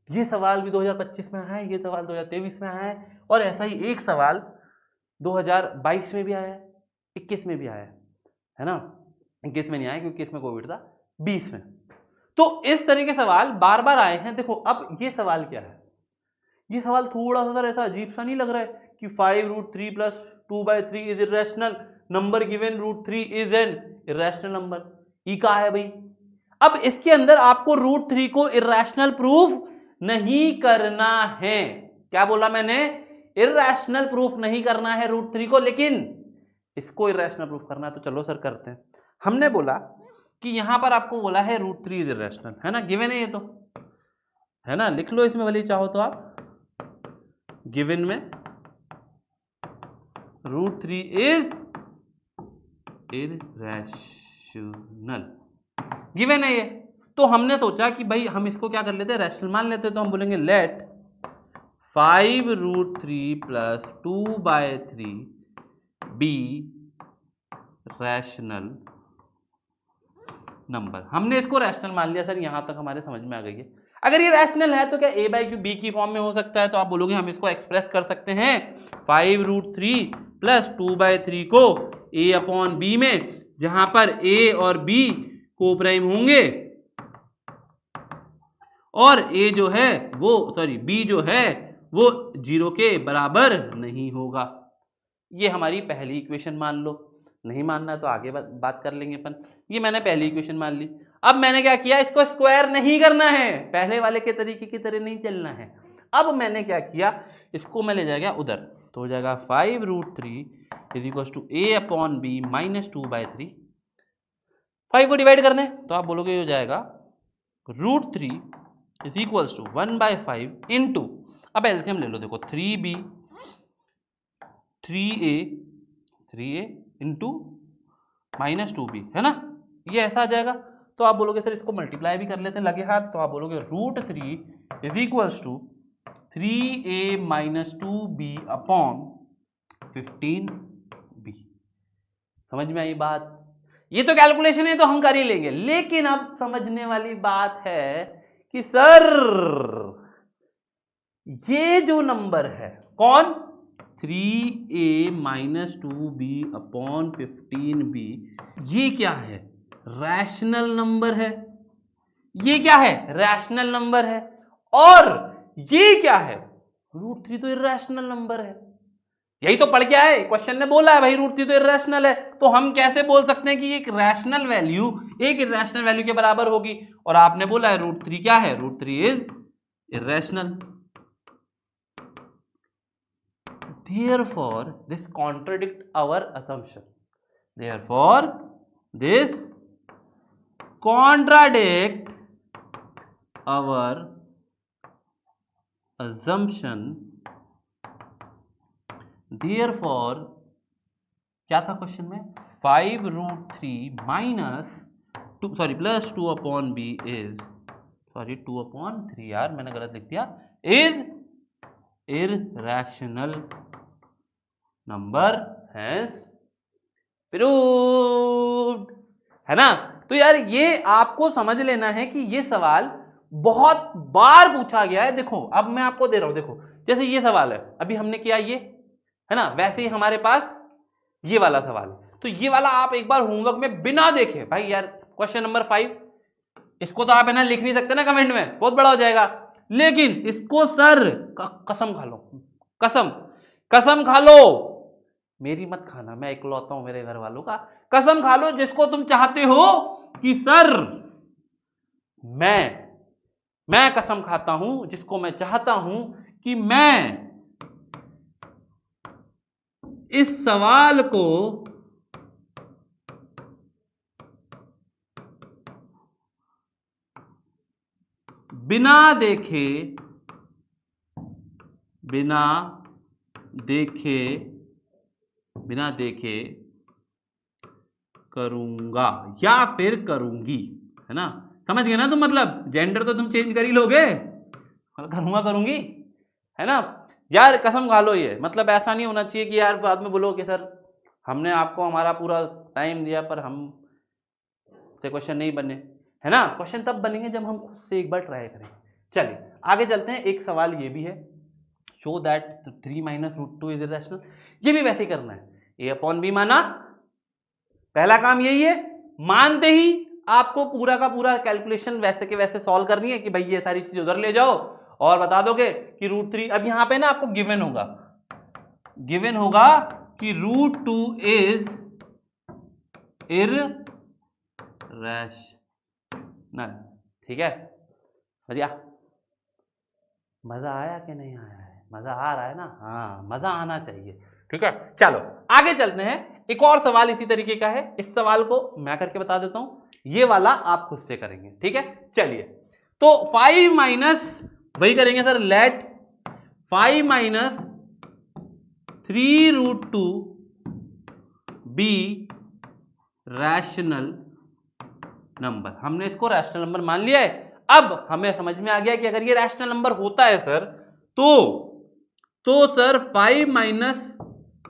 ये सवाल भी 2025 में आया है, ये सवाल 2023 में आया है, और ऐसा ही एक सवाल 2022 में भी आया है, 21 में भी आया है ना। 21 में नहीं आया क्योंकि इसमें कोविड था, 20 में। तो इस तरह के सवाल बार बार आए हैं। देखो अब ये सवाल क्या है, ये सवाल थोड़ा सा ऐसा अजीब सा नहीं लग रहा है कि 5√3 + 2/3 is irrational number given √3 is an irrational number. ई का है भाई। अब इसके अंदर आपको √3 को इर्रेशनल प्रूफ नहीं करना है। क्या बोला मैंने, इर्रेशनल प्रूफ नहीं करना है √3 को, लेकिन इसको इर्रेशनल प्रूफ करना है। तो चलो सर करते हैं। हमने बोला कि यहां पर आपको बोला है √3 इज इर्रेशनल, है ना, गिवन है ये तो, है ना, लिख लो इसमें भले चाहो तो आप गिवन में √3 इज इररेशनल, गिवन है ये। तो हमने सोचा कि भाई हम इसको क्या कर लेते हैं, रैशनल मान लेते हैं। तो हम बोलेंगे लेट 5√3 + 2/3 बी रैशनल नंबर। हमने इसको रैशनल मान लिया सर, यहां तक हमारे समझ में आ गई है। अगर ये रैशनल है तो क्या a/q b की फॉर्म में हो सकता है? तो आप बोलोगे हम इसको एक्सप्रेस कर सकते हैं 5√3 + 2/3 को a/b में, जहां पर a और b को प्राइम होंगे और a जो है वो b जो है वो 0 के बराबर नहीं होगा। ये हमारी पहली इक्वेशन मान लो। नहीं मानना तो आगे बात कर लेंगे अपन। ये मैंने पहली इक्वेशन मान ली। अब मैंने क्या किया, इसको स्क्वायर नहीं करना है, पहले वाले के तरीके की तरह नहीं चलना है। अब मैंने क्या किया, इसको मैं ले जाएगा उधर, तो हो जाएगा 5√3 = a/b - 2/3। 5 को डिवाइड कर दें तो आप बोलोगे ये हो जाएगा √3 = 1/5 इंटू, अब एलसीएम ले लो, देखो 3b 3a इंटू -2b है ना, ये ऐसा आ जाएगा। तो आप बोलोगे सर इसको मल्टीप्लाई भी कर लेते हैं लगे हाथ, तो आप बोलोगे √3 = 3a - 2b/15b। समझ में आई बात? ये तो कैलकुलेशन है तो हम कर ही लेंगे, लेकिन अब समझने वाली बात है कि सर ये जो नंबर है कौन, 3a - 2b/15b, ये क्या है, रैशनल नंबर है। ये क्या है, रैशनल नंबर है। और ये क्या है, √3 तो इर्रेशनल नंबर है। यही तो पढ़ के आए, क्वेश्चन ने बोला है भाई √3 तो इर्रेशनल है। तो हम कैसे बोल सकते हैं कि एक रैशनल वैल्यू एक इर्रेशनल वैल्यू के बराबर होगी? और आपने बोला है √3 क्या है, √3 is irrational. Therefore, this contradict our assumption. Therefore, this contradict our assumption. Therefore, क्या था क्वेश्चन में, 5√3 + 2/b is 2/3 यार मैंने गलत लिख दिया, is irrational number has proved, है ना। तो यार ये आपको समझ लेना है कि ये सवाल बहुत बार पूछा गया है। देखो अब मैं आपको दे रहा हूं, देखो जैसे ये सवाल है अभी हमने किया ये, है ना, वैसे ही हमारे पास ये वाला सवाल है। तो ये वाला आप एक बार होमवर्क में बिना देखे, भाई यार क्वेश्चन नंबर 5, इसको तो आप है ना लिख नहीं सकते ना कमेंट में, बहुत बड़ा हो जाएगा, लेकिन इसको सर कसम खा लो, कसम खा लो, मेरी मत खाना, मैं इकलौता हूं मेरे घर वालों का, कसम खा लो जिसको तुम चाहते हो कि सर मैं कसम खाता हूं जिसको मैं चाहता हूं कि मैं इस सवाल को बिना देखे करूंगा या फिर करूंगी, है ना। समझ गए ना तुम, मतलब जेंडर तो तुम चेंज कर ही लोगे, करूंगा करूंगी, है ना। यार कसम खा लो, ये मतलब ऐसा नहीं होना चाहिए कि यार बाद में बोलो कि सर हमने आपको हमारा पूरा टाइम दिया पर हम से क्वेश्चन नहीं बने, है ना। क्वेश्चन तब बनेंगे जब हम खुद से एक बार ट्राई करें। चलिए आगे चलते हैं। एक सवाल ये भी है, शो दैट 3 - √2 इज इर्रेशनल। ये भी वैसे ही करना है, a/b माना, पहला काम यही है, मानते ही आपको पूरा का पूरा कैलकुलेशन वैसे के वैसे सॉल्व करनी है कि भाई ये सारी चीज उधर ले जाओ और बता दोगे कि √3, अब यहां पे ना आपको गिवन होगा कि √2 इज इर्रेशनल, ठीक है। बढ़िया, मजा आया कि नहीं आया है? मजा आ रहा है ना, हाँ मजा आना चाहिए, ठीक है। चलो आगे चलते हैं। एक और सवाल इसी तरीके का है, इस सवाल को मैं करके बता देता हूं, ये वाला आप खुद से करेंगे, ठीक है। चलिए तो 5 वही करेंगे sir, let 5 - 3√2 be rational number. हमने इसको रैशनल नंबर मान लिया है। अब हमें समझ में आ गया कि अगर ये रैशनल नंबर होता है सर तो सर 5 माइनस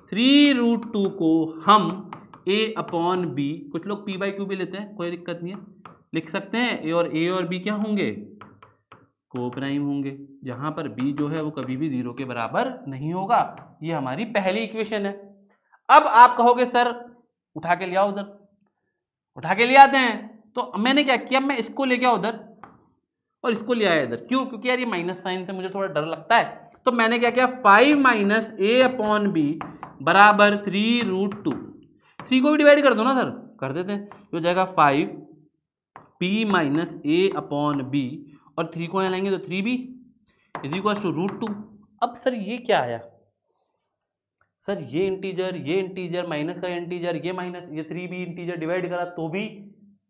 3√2 को हम a अपॉन बी, कुछ लोग p बाई क्यू भी लेते हैं, कोई दिक्कत नहीं है, लिख सकते हैं। ए और b क्या होंगे? को प्राइम होंगे, जहां पर b जो है वो कभी भी 0 के बराबर नहीं होगा। ये हमारी पहली इक्वेशन है। अब आप कहोगे सर उठा के ले आओ उधर, उठा के ले आते हैं। तो मैंने क्या किया, मैं इसको ले गया उधर और इसको ले आया इधर। क्यों? क्योंकि यार ये माइनस साइन से मुझे थोड़ा डर लगता है। तो मैंने क्या किया, 5 माइनस ए अपॉन बी बराबर 3√2। 3 को भी डिवाइड कर दो ना सर, कर देते हैं, तो हो जाएगा 5 पी माइनस ए अपॉन बी, और 3 को यहाँ लाएंगे तो 3b इज इक्वल टू √2। अब सर ये क्या आया सर, ये इंटीजर माइनस का इंटीजर, ये माइनस, ये 3b इंटीजर डिवाइड करा तो भी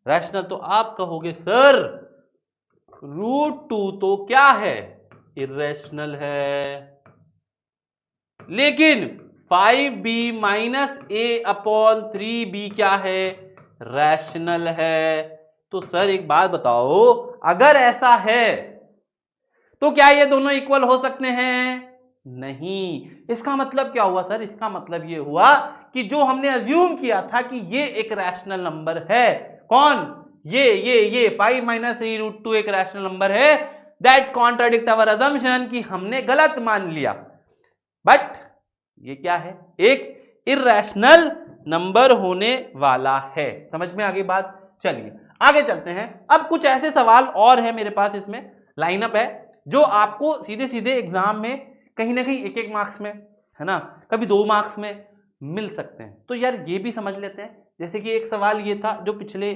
रैशनल। तो आप कहोगे सर √2 तो क्या है, इर्रेशनल है। लेकिन 5b minus a upon 3b क्या है, रैशनल है। तो सर एक बात बताओ, अगर ऐसा है तो क्या ये दोनों इक्वल हो सकते हैं? नहीं। इसका मतलब क्या हुआ सर? इसका मतलब ये हुआ कि जो हमने अज्यूम किया था कि ये एक रैशनल नंबर है, कौन? ये 5 माइनस 3√2 एक रैशनल नंबर है, दैट कॉन्ट्राडिक्ट आवर अजम्पशन, कि हमने गलत मान लिया। बट ये क्या है, एक इर्रेशनल नंबर होने वाला है। समझ में आ गई बात? चलिए आगे चलते हैं। अब कुछ ऐसे सवाल और है मेरे पास, इसमें लाइनअप है जो आपको सीधे सीधे एग्जाम में कहीं ना कहीं 1-1 मार्क्स में, है ना, कभी 2 मार्क्स में मिल सकते हैं। तो यार ये भी समझ लेते हैं। जैसे कि एक सवाल ये था जो पिछले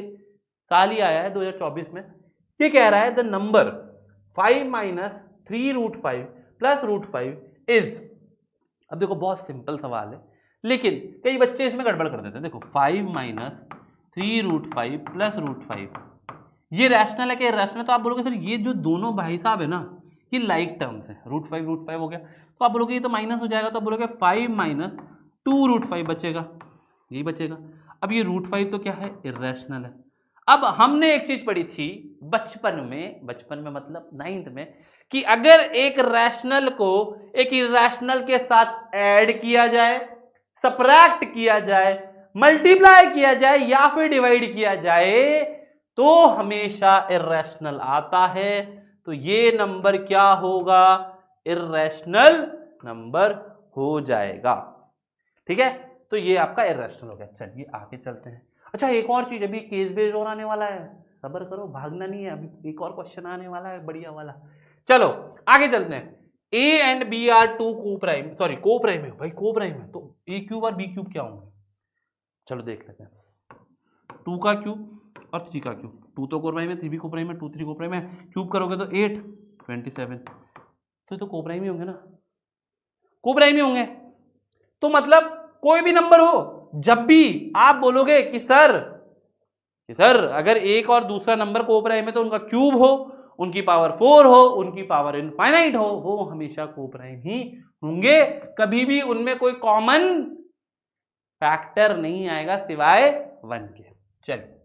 साल ही आया है 2024 में। ये कह रहा है the number 5 minus 3√5 plus √5 is. अब देखो बहुत सिंपल सवाल है, लेकिन कई बच्चे इसमें गड़बड़ कर देते हैं। देखो 5 माइनस 3√5 प्लस √5, ये रैशनल है कि इर्रेशनल? तो आप बोलोगे सर ये जो दोनों भाई साहब है ना, ये लाइक टर्म्स है, √5 हो गया, तो आप बोलोगे ये तो माइनस हो जाएगा, तो आप बोलोगे 5 माइनस 2√5 बचेगा, यही बचेगा। अब ये √5 तो क्या है, इर्रेशनल है। अब हमने एक चीज पढ़ी थी बचपन में मतलब 9th में, कि अगर एक रैशनल को एक इर्रेशनल के साथ ऐड किया जाए, सबट्रैक्ट किया जाए, मल्टीप्लाई किया जाए या फिर डिवाइड किया जाए तो हमेशा इर्रेशनल आता है। तो ये नंबर क्या होगा, इर्रेशनल नंबर हो जाएगा। ठीक है, तो ये आपका इर्रेशनल हो गया। चलिए आगे चलते हैं। अच्छा एक और चीज, अभी केस बेस्ड और आने वाला है, सब्र करो, भागना नहीं है, अभी एक और क्वेश्चन आने वाला है बढ़िया वाला। चलो आगे चलते हैं। a and b are two coprime है भाई, को प्राइम है, तो a क्यूब और b क्यूब क्या होंगे? चलो देख लेते हैं। 2 का क्यूब और 3 का क्यूब, 2 तो को प्राइम है, 3 भी को प्राइम है, 2 3 को प्राइम है, क्यूब करोगे तो 8 27, तो को प्राइम ही होंगे ना, को प्राइम ही होंगे। तो मतलब कोई भी नंबर हो, जब भी आप बोलोगे कि सर अगर एक और दूसरा नंबर को प्राइम है तो उनका क्यूब हो, उनकी पावर 4 हो, उनकी पावर इनफाइनाइट हो, वो हमेशा को प्राइम ही होंगे। कभी भी उनमें कोई कॉमन फैक्टर नहीं आएगा सिवाय 1 के। चलिए,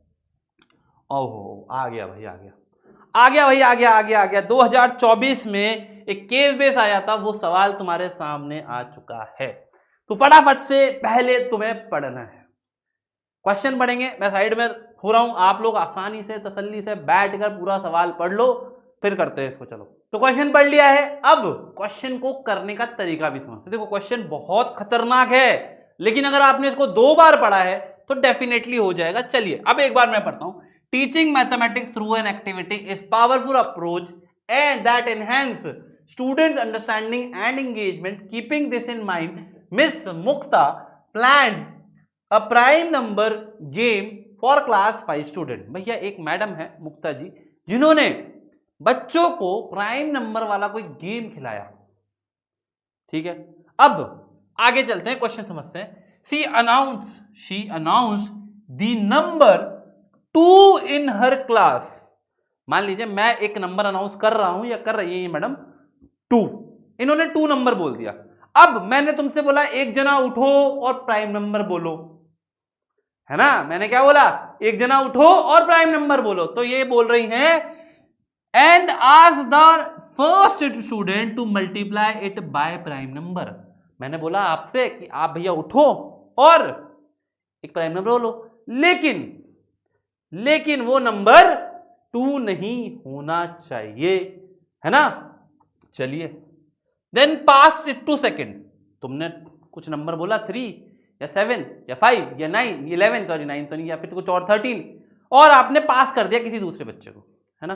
ओहो आ गया भाई, आ गया 2024 में एक केस बेस आया था, वो सवाल तुम्हारे सामने आ चुका है। तो फटाफट से पहले तुम्हें पढ़ना है, क्वेश्चन पढ़ेंगे, मैं साइड में हो रहा हूं, आप लोग आसानी से तसल्ली से बैठकर पूरा सवाल पढ़ लो, फिर करते हैं इसको। चलो तो क्वेश्चन पढ़ लिया है, अब क्वेश्चन को करने का तरीका भी समझते। देखो क्वेश्चन बहुत खतरनाक है, लेकिन अगर आपने इसको 2 बार पढ़ा है तो डेफिनेटली हो जाएगा। चलिए अब एक बार मैं पढ़ता हूं। Teaching mathematics through an activity is powerful approach and that enhance students understanding and engagement. Keeping this in mind, miss Mukta planned a prime number game for class 5 student. भैया एक मैडम है मुक्ता जी, जिन्होंने बच्चों को प्राइम नंबर वाला कोई game खिलाया। ठीक है, अब आगे चलते हैं, क्वेश्चन समझते हैं। She announce the number 2 in her class. मान लीजिए मैं एक नंबर अनाउंस कर रहा हूं या कर रही है मैडम 2, इन्होंने 2 नंबर बोल दिया। अब मैंने तुमसे बोला एक जना उठो और प्राइम नंबर बोलो, है ना। मैंने क्या बोला, एक जना उठो और प्राइम नंबर बोलो, तो ये बोल रही हैं and ask the first student to multiply it by prime number. मैंने बोला आपसे कि आप भैया उठो और एक प्राइम नंबर बोलो, लेकिन वो नंबर 2 नहीं होना चाहिए, है ना। चलिए, then pass it to second. तुमने कुछ नंबर बोला 3 या 7 या 5 या 9 11, सॉरी 9 तो नहीं, या फिर कुछ और 13, और आपने पास कर दिया किसी दूसरे बच्चे को, है ना।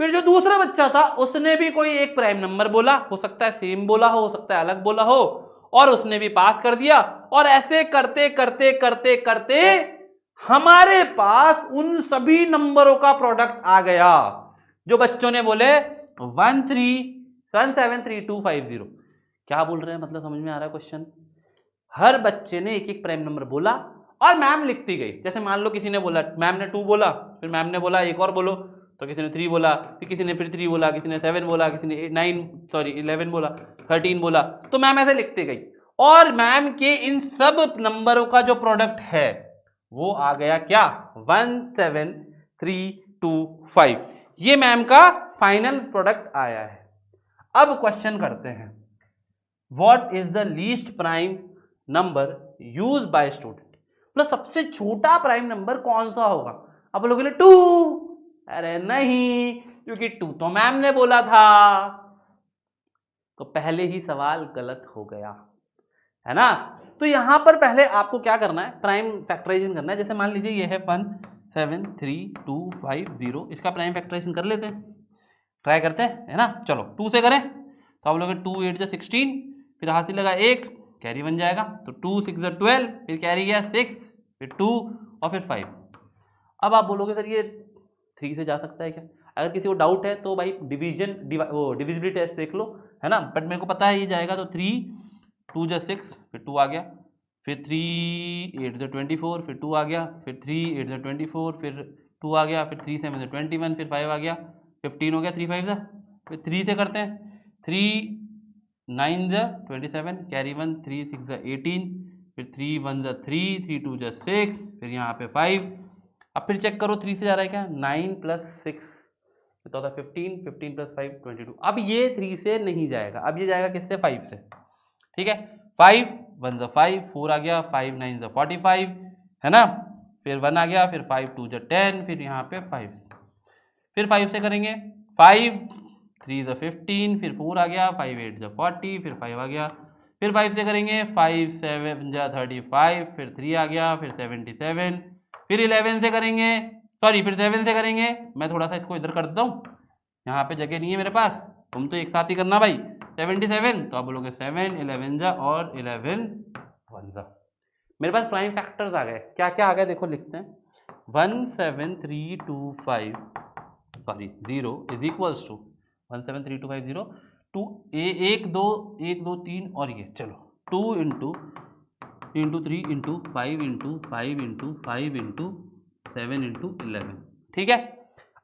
फिर जो दूसरा बच्चा था उसने भी कोई एक प्राइम नंबर बोला, हो सकता है सेम बोला हो सकता है अलग बोला हो, और उसने भी पास कर दिया। और ऐसे करते करते करते करते हमारे पास उन सभी नंबरों का प्रोडक्ट आ गया जो बच्चों ने बोले 1373250। क्या बोल रहे हैं, मतलब समझ में आ रहा है क्वेश्चन। हर बच्चे ने एक एक प्राइम नंबर बोला और मैम लिखती गई। जैसे मान लो किसी ने बोला, मैम ने 2 बोला, फिर मैम ने बोला एक और बोलो, तो किसी ने 3 बोला, फिर किसी ने फिर 3 बोला, किसी ने 7 बोला, किसी ने 11 बोला, 13 बोला, तो मैम ऐसे लिखते गई। और मैम के इन सब नंबरों का जो प्रोडक्ट है वो आ गया क्या, 17325। ये मैम का फाइनल प्रोडक्ट आया है। अब क्वेश्चन करते हैं, what is the least prime number use by student. मतलब सबसे छोटा प्राइम नंबर कौन सा होगा। अब लोगों ने 2, अरे नहीं, क्योंकि 2 तो मैम ने बोला था, तो पहले ही सवाल गलत हो गया, है ना। तो यहां पर पहले आपको क्या करना है, प्राइम फैक्टराइजेशन करना है। जैसे मान लीजिए ये है 1732550, इसका प्राइम फैक्टराइजेशन कर लेते हैं, ट्राई करते हैं, है ना। चलो 2 से करें, तो आप लोग 2 8 जा 16, फिर हासिल लगा 1, कैरी बन जाएगा, तो 2 6 जा 12, फिर कैरी गया 6, फिर 2 और फिर 5। अब आप बोलोगे सर ये 3 से जा सकता है क्या। अगर किसी को डाउट है तो भाई डिविजिबिलिटी टेस्ट देख लो, है ना। बट मेरे को पता है ये जाएगा, तो 3 2 जा 6, फिर 2 आ गया, फिर 3 8 जा 24, फिर 2 आ गया, फिर 3 8 जा 24, फिर 2 आ गया, फिर 3 7 जा 21, फिर 5 आ गया, 15 हो गया, 3 5 जा, फिर 3 से करते हैं, 3 9 जा 27, कैरी 1, 3 6 जा 18, फिर 3 1 जा 3, 3 2 जा 6, फिर यहाँ पे 5। अब फिर चेक करो 3 से जा रहा है क्या, 9 + 6 तो होता है 15, 15 + 5 22। अब ये 3 से नहीं जाएगा, अब ये जाएगा किससे, 5 से, ठीक है। 5 1 जा 5, 4 आ गया, 5 9 जा 45, है ना। फिर 1 आ गया, फिर 5 2 जा 10, फिर यहाँ पे 5, फिर 5 से करेंगे, 5 3 जा 15, फिर 4 आ गया, 5 8 जा 40, फिर 5 आ गया, फिर 5 से करेंगे, 5 7 जा 35, फिर 3 आ गया, फिर 77, फिर 11 से करेंगे, सॉरी फिर 7 से करेंगे। मैं थोड़ा सा इसको इधर कर देता हूँ, यहाँ पे जगह नहीं है मेरे पास, तुम तो एक साथ ही करना भाई। 77, तो आप बोलोगे 7 11 जा और 11 1 जा। मेरे पास प्राइम फैक्टर्स आ गए, क्या क्या आ गए देखो, लिखते हैं 17325 सॉरी 0 इज इक्वल्स टू 17325 2 1 2 1 2 3 और ये चलो 2 into 3 into 5 into 5 into 5 into 7 into 11, ठीक है।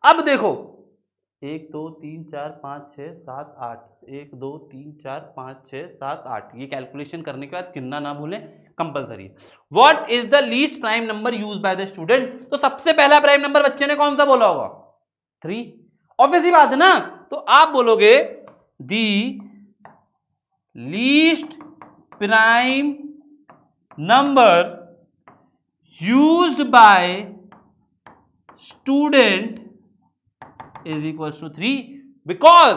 अब देखो 1 2 3 4 5 6 7 8, 1 2 3 4 5 6 7 8, ये कैलकुलेशन करने के बाद गिनना ना भूलें, compulsory. What is the least prime number use by the student. तो सबसे पहला प्राइम नंबर बच्चे ने कौन सा बोला होगा, 3, ऑब्वियसली बात है ना। तो आप बोलोगे the least prime number used by student is equal to 3, because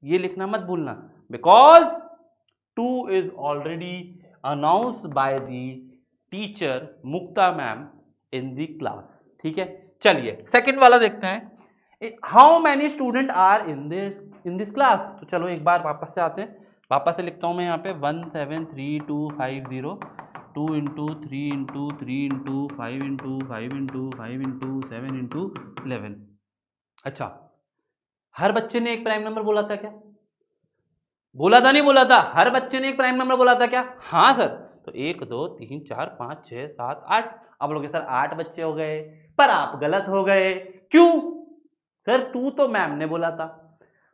ये लिखना मत भूलना, because 2 is already announced by the teacher Mukta ma'am in the class, ठीक है। चलिए सेकंड वाला देखते हैं, how many student are in this class. तो चलो एक बार वापस से आते हैं, वापस से लिखता हूं मैं यहाँ पे 1732550, 2 into 3 into 3 into 5 into 5 into 5 into 7 into 11। अच्छा, हर बच्चे ने एक प्राइम नंबर बोला था क्या, बोला था नहीं बोला था, हर बच्चे ने एक प्राइम नंबर बोला था क्या, हाँ सर। तो 1 2 3 4 5 6 7 8, अब लोग सर 8 बच्चे हो गए, पर आप गलत हो गए, क्यों सर, 2 तो मैम ने बोला था,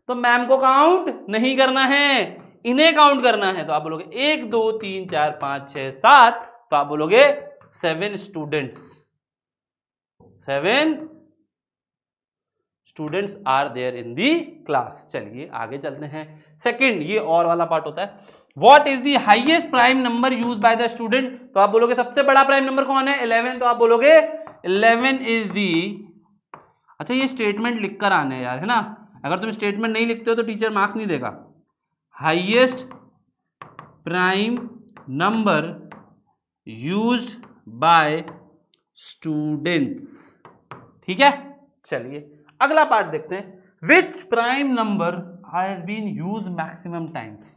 तो मैम को काउंट नहीं करना है, इन्हें काउंट करना है। तो आप बोलोगे 1 2 3 4 5 6 7, तो आप बोलोगे 7 students are there in the class. चलिए आगे चलते हैं। सेकंड, ये और वाला पार्ट होता है, what is the highest prime number used by the student. तो आप बोलोगे सबसे बड़ा प्राइम नंबर कौन है, 11, तो आप बोलोगे 11 इज दी, अच्छा ये स्टेटमेंट लिखकर आने यार, है ना, अगर तुम स्टेटमेंट नहीं लिखते हो तो टीचर मार्क्स नहीं देगा। Highest prime number used by students, ठीक है। चलिए अगला पार्ट देखते हैं, which prime number has been used maximum times.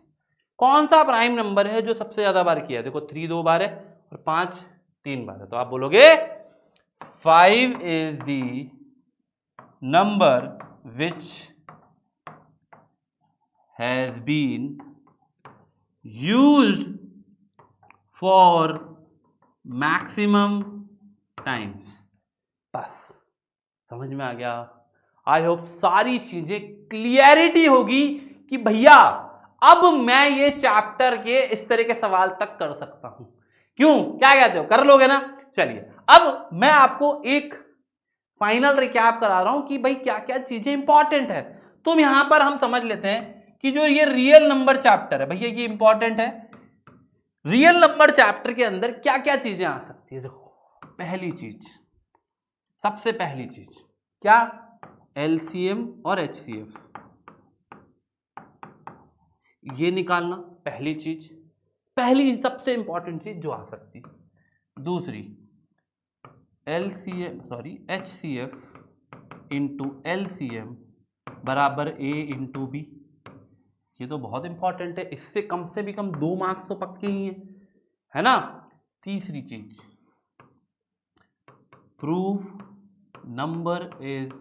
कौन सा प्राइम नंबर है जो सबसे ज्यादा बार किया है। देखो 3 2 बार है और 5 3 बार है, तो आप बोलोगे 5 is the number which has been used for maximum times. बस समझ में आ गया। आई होप सारी चीजें क्लियरिटी होगी कि भैया अब मैं ये चैप्टर के इस तरह के सवाल तक कर सकता हूं। क्यों, क्या कहते हो, कर लोगे ना। चलिए अब मैं आपको एक फाइनल रिकैप करा रहा हूं कि भाई क्या क्या चीजें इंपॉर्टेंट है। तो यहां पर हम समझ लेते हैं कि जो ये रियल नंबर चैप्टर है भैया ये इंपॉर्टेंट है। रियल नंबर चैप्टर के अंदर क्या क्या चीजें आ सकती है। देखो पहली चीज, सबसे पहली चीज क्या, एलसीएम और एचसीएफ, ये निकालना पहली चीज, पहली सबसे इंपॉर्टेंट चीज जो आ सकती। दूसरी एचसीएफ इंटू एलसीएम बराबर ए इंटू बी, ये तो बहुत इंपॉर्टेंट है, इससे कम से भी कम 2 मार्क्स तो पक्के ही है ना। तीसरी चीज, प्रूव नंबर इज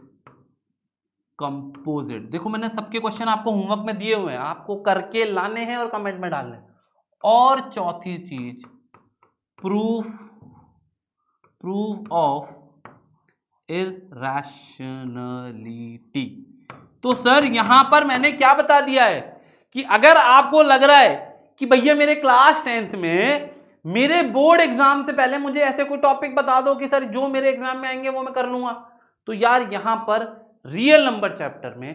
कंपोजिट। देखो मैंने सबके क्वेश्चन आपको होमवर्क में दिए हुए हैं, आपको करके लाने हैं और कमेंट में डालने हैं। और चौथी चीज, प्रूफ ऑफ इरैशनैलिटी। तो सर यहां पर मैंने क्या बता दिया है कि अगर आपको लग रहा है कि भैया मेरे क्लास 10th में मेरे बोर्ड एग्जाम से पहले मुझे ऐसे कोई टॉपिक बता दो कि सर जो मेरे एग्जाम में आएंगे वो मैं कर लूंगा, तो यार यहां पर रियल नंबर चैप्टर में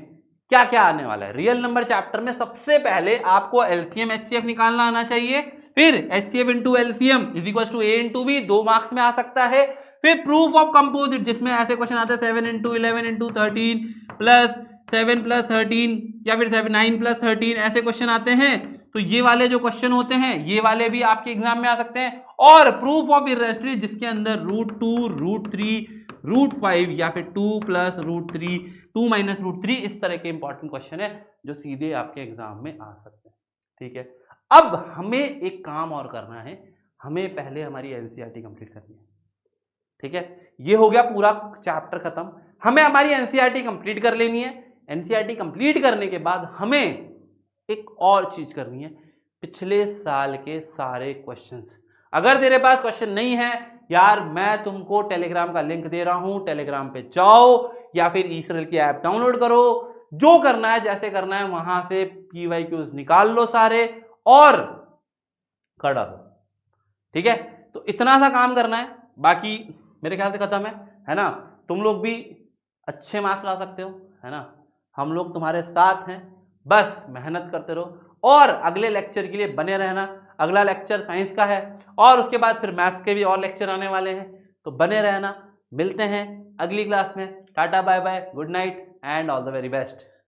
क्या क्या आने वाला है। रियल नंबर चैप्टर में सबसे पहले आपको एलसीएम एचसीएफ निकालना आना चाहिए, फिर HCF into LCM is equal to A into B, 2 marks में आ सकता है। फिर प्रूफ ऑफ कंपोजिट, जिसमें ऐसे क्वेश्चन आते हैं 7 इंटू 11 इंटू 13 प्लस 7 प्लस 13 या फिर 9 प्लस 13, ऐसे क्वेश्चन आते हैं। तो ये वाले जो क्वेश्चन होते हैं ये वाले भी आपके एग्जाम में आ सकते हैं। और प्रूफ ऑफ इररेशनैलिटी, जिसके अंदर √2 √3 √5 या फिर 2 प्लस √3 2 माइनस √3, इस तरह के इंपॉर्टेंट क्वेश्चन है जो सीधे आपके एग्जाम में आ सकते हैं। ठीक है, अब हमें एक काम और करना है, हमें पहले हमारी एनसीईआरटी कंप्लीट करनी है। ठीक है, ये हो गया पूरा चैप्टर खत्म, हमें हमारी एनसीईआरटी कंप्लीट कर लेनी है। एनसीईआरटी कंप्लीट करने के बाद हमें एक और चीज करनी है, पिछले साल के सारे क्वेश्चंस। अगर तेरे पास क्वेश्चन नहीं है यार, मैं तुमको टेलीग्राम का लिंक दे रहा हूं, टेलीग्राम पे जाओ या फिर ईसरल की ऐप डाउनलोड करो, जो करना है जैसे करना है वहां से PYQs निकाल लो सारे और कर डालो। ठीक है, तो इतना सा काम करना है, बाकी मेरे ख्याल से खत्म है ना। तुम लोग भी अच्छे मार्क्स ला सकते हो, है ना, हम लोग तुम्हारे साथ हैं, बस मेहनत करते रहो और अगले लेक्चर के लिए बने रहना। अगला लेक्चर साइंस का है और उसके बाद फिर मैथ्स के भी और लेक्चर आने वाले हैं, तो बने रहना। मिलते हैं अगली क्लास में। Tata bye bye, good night and all the very best.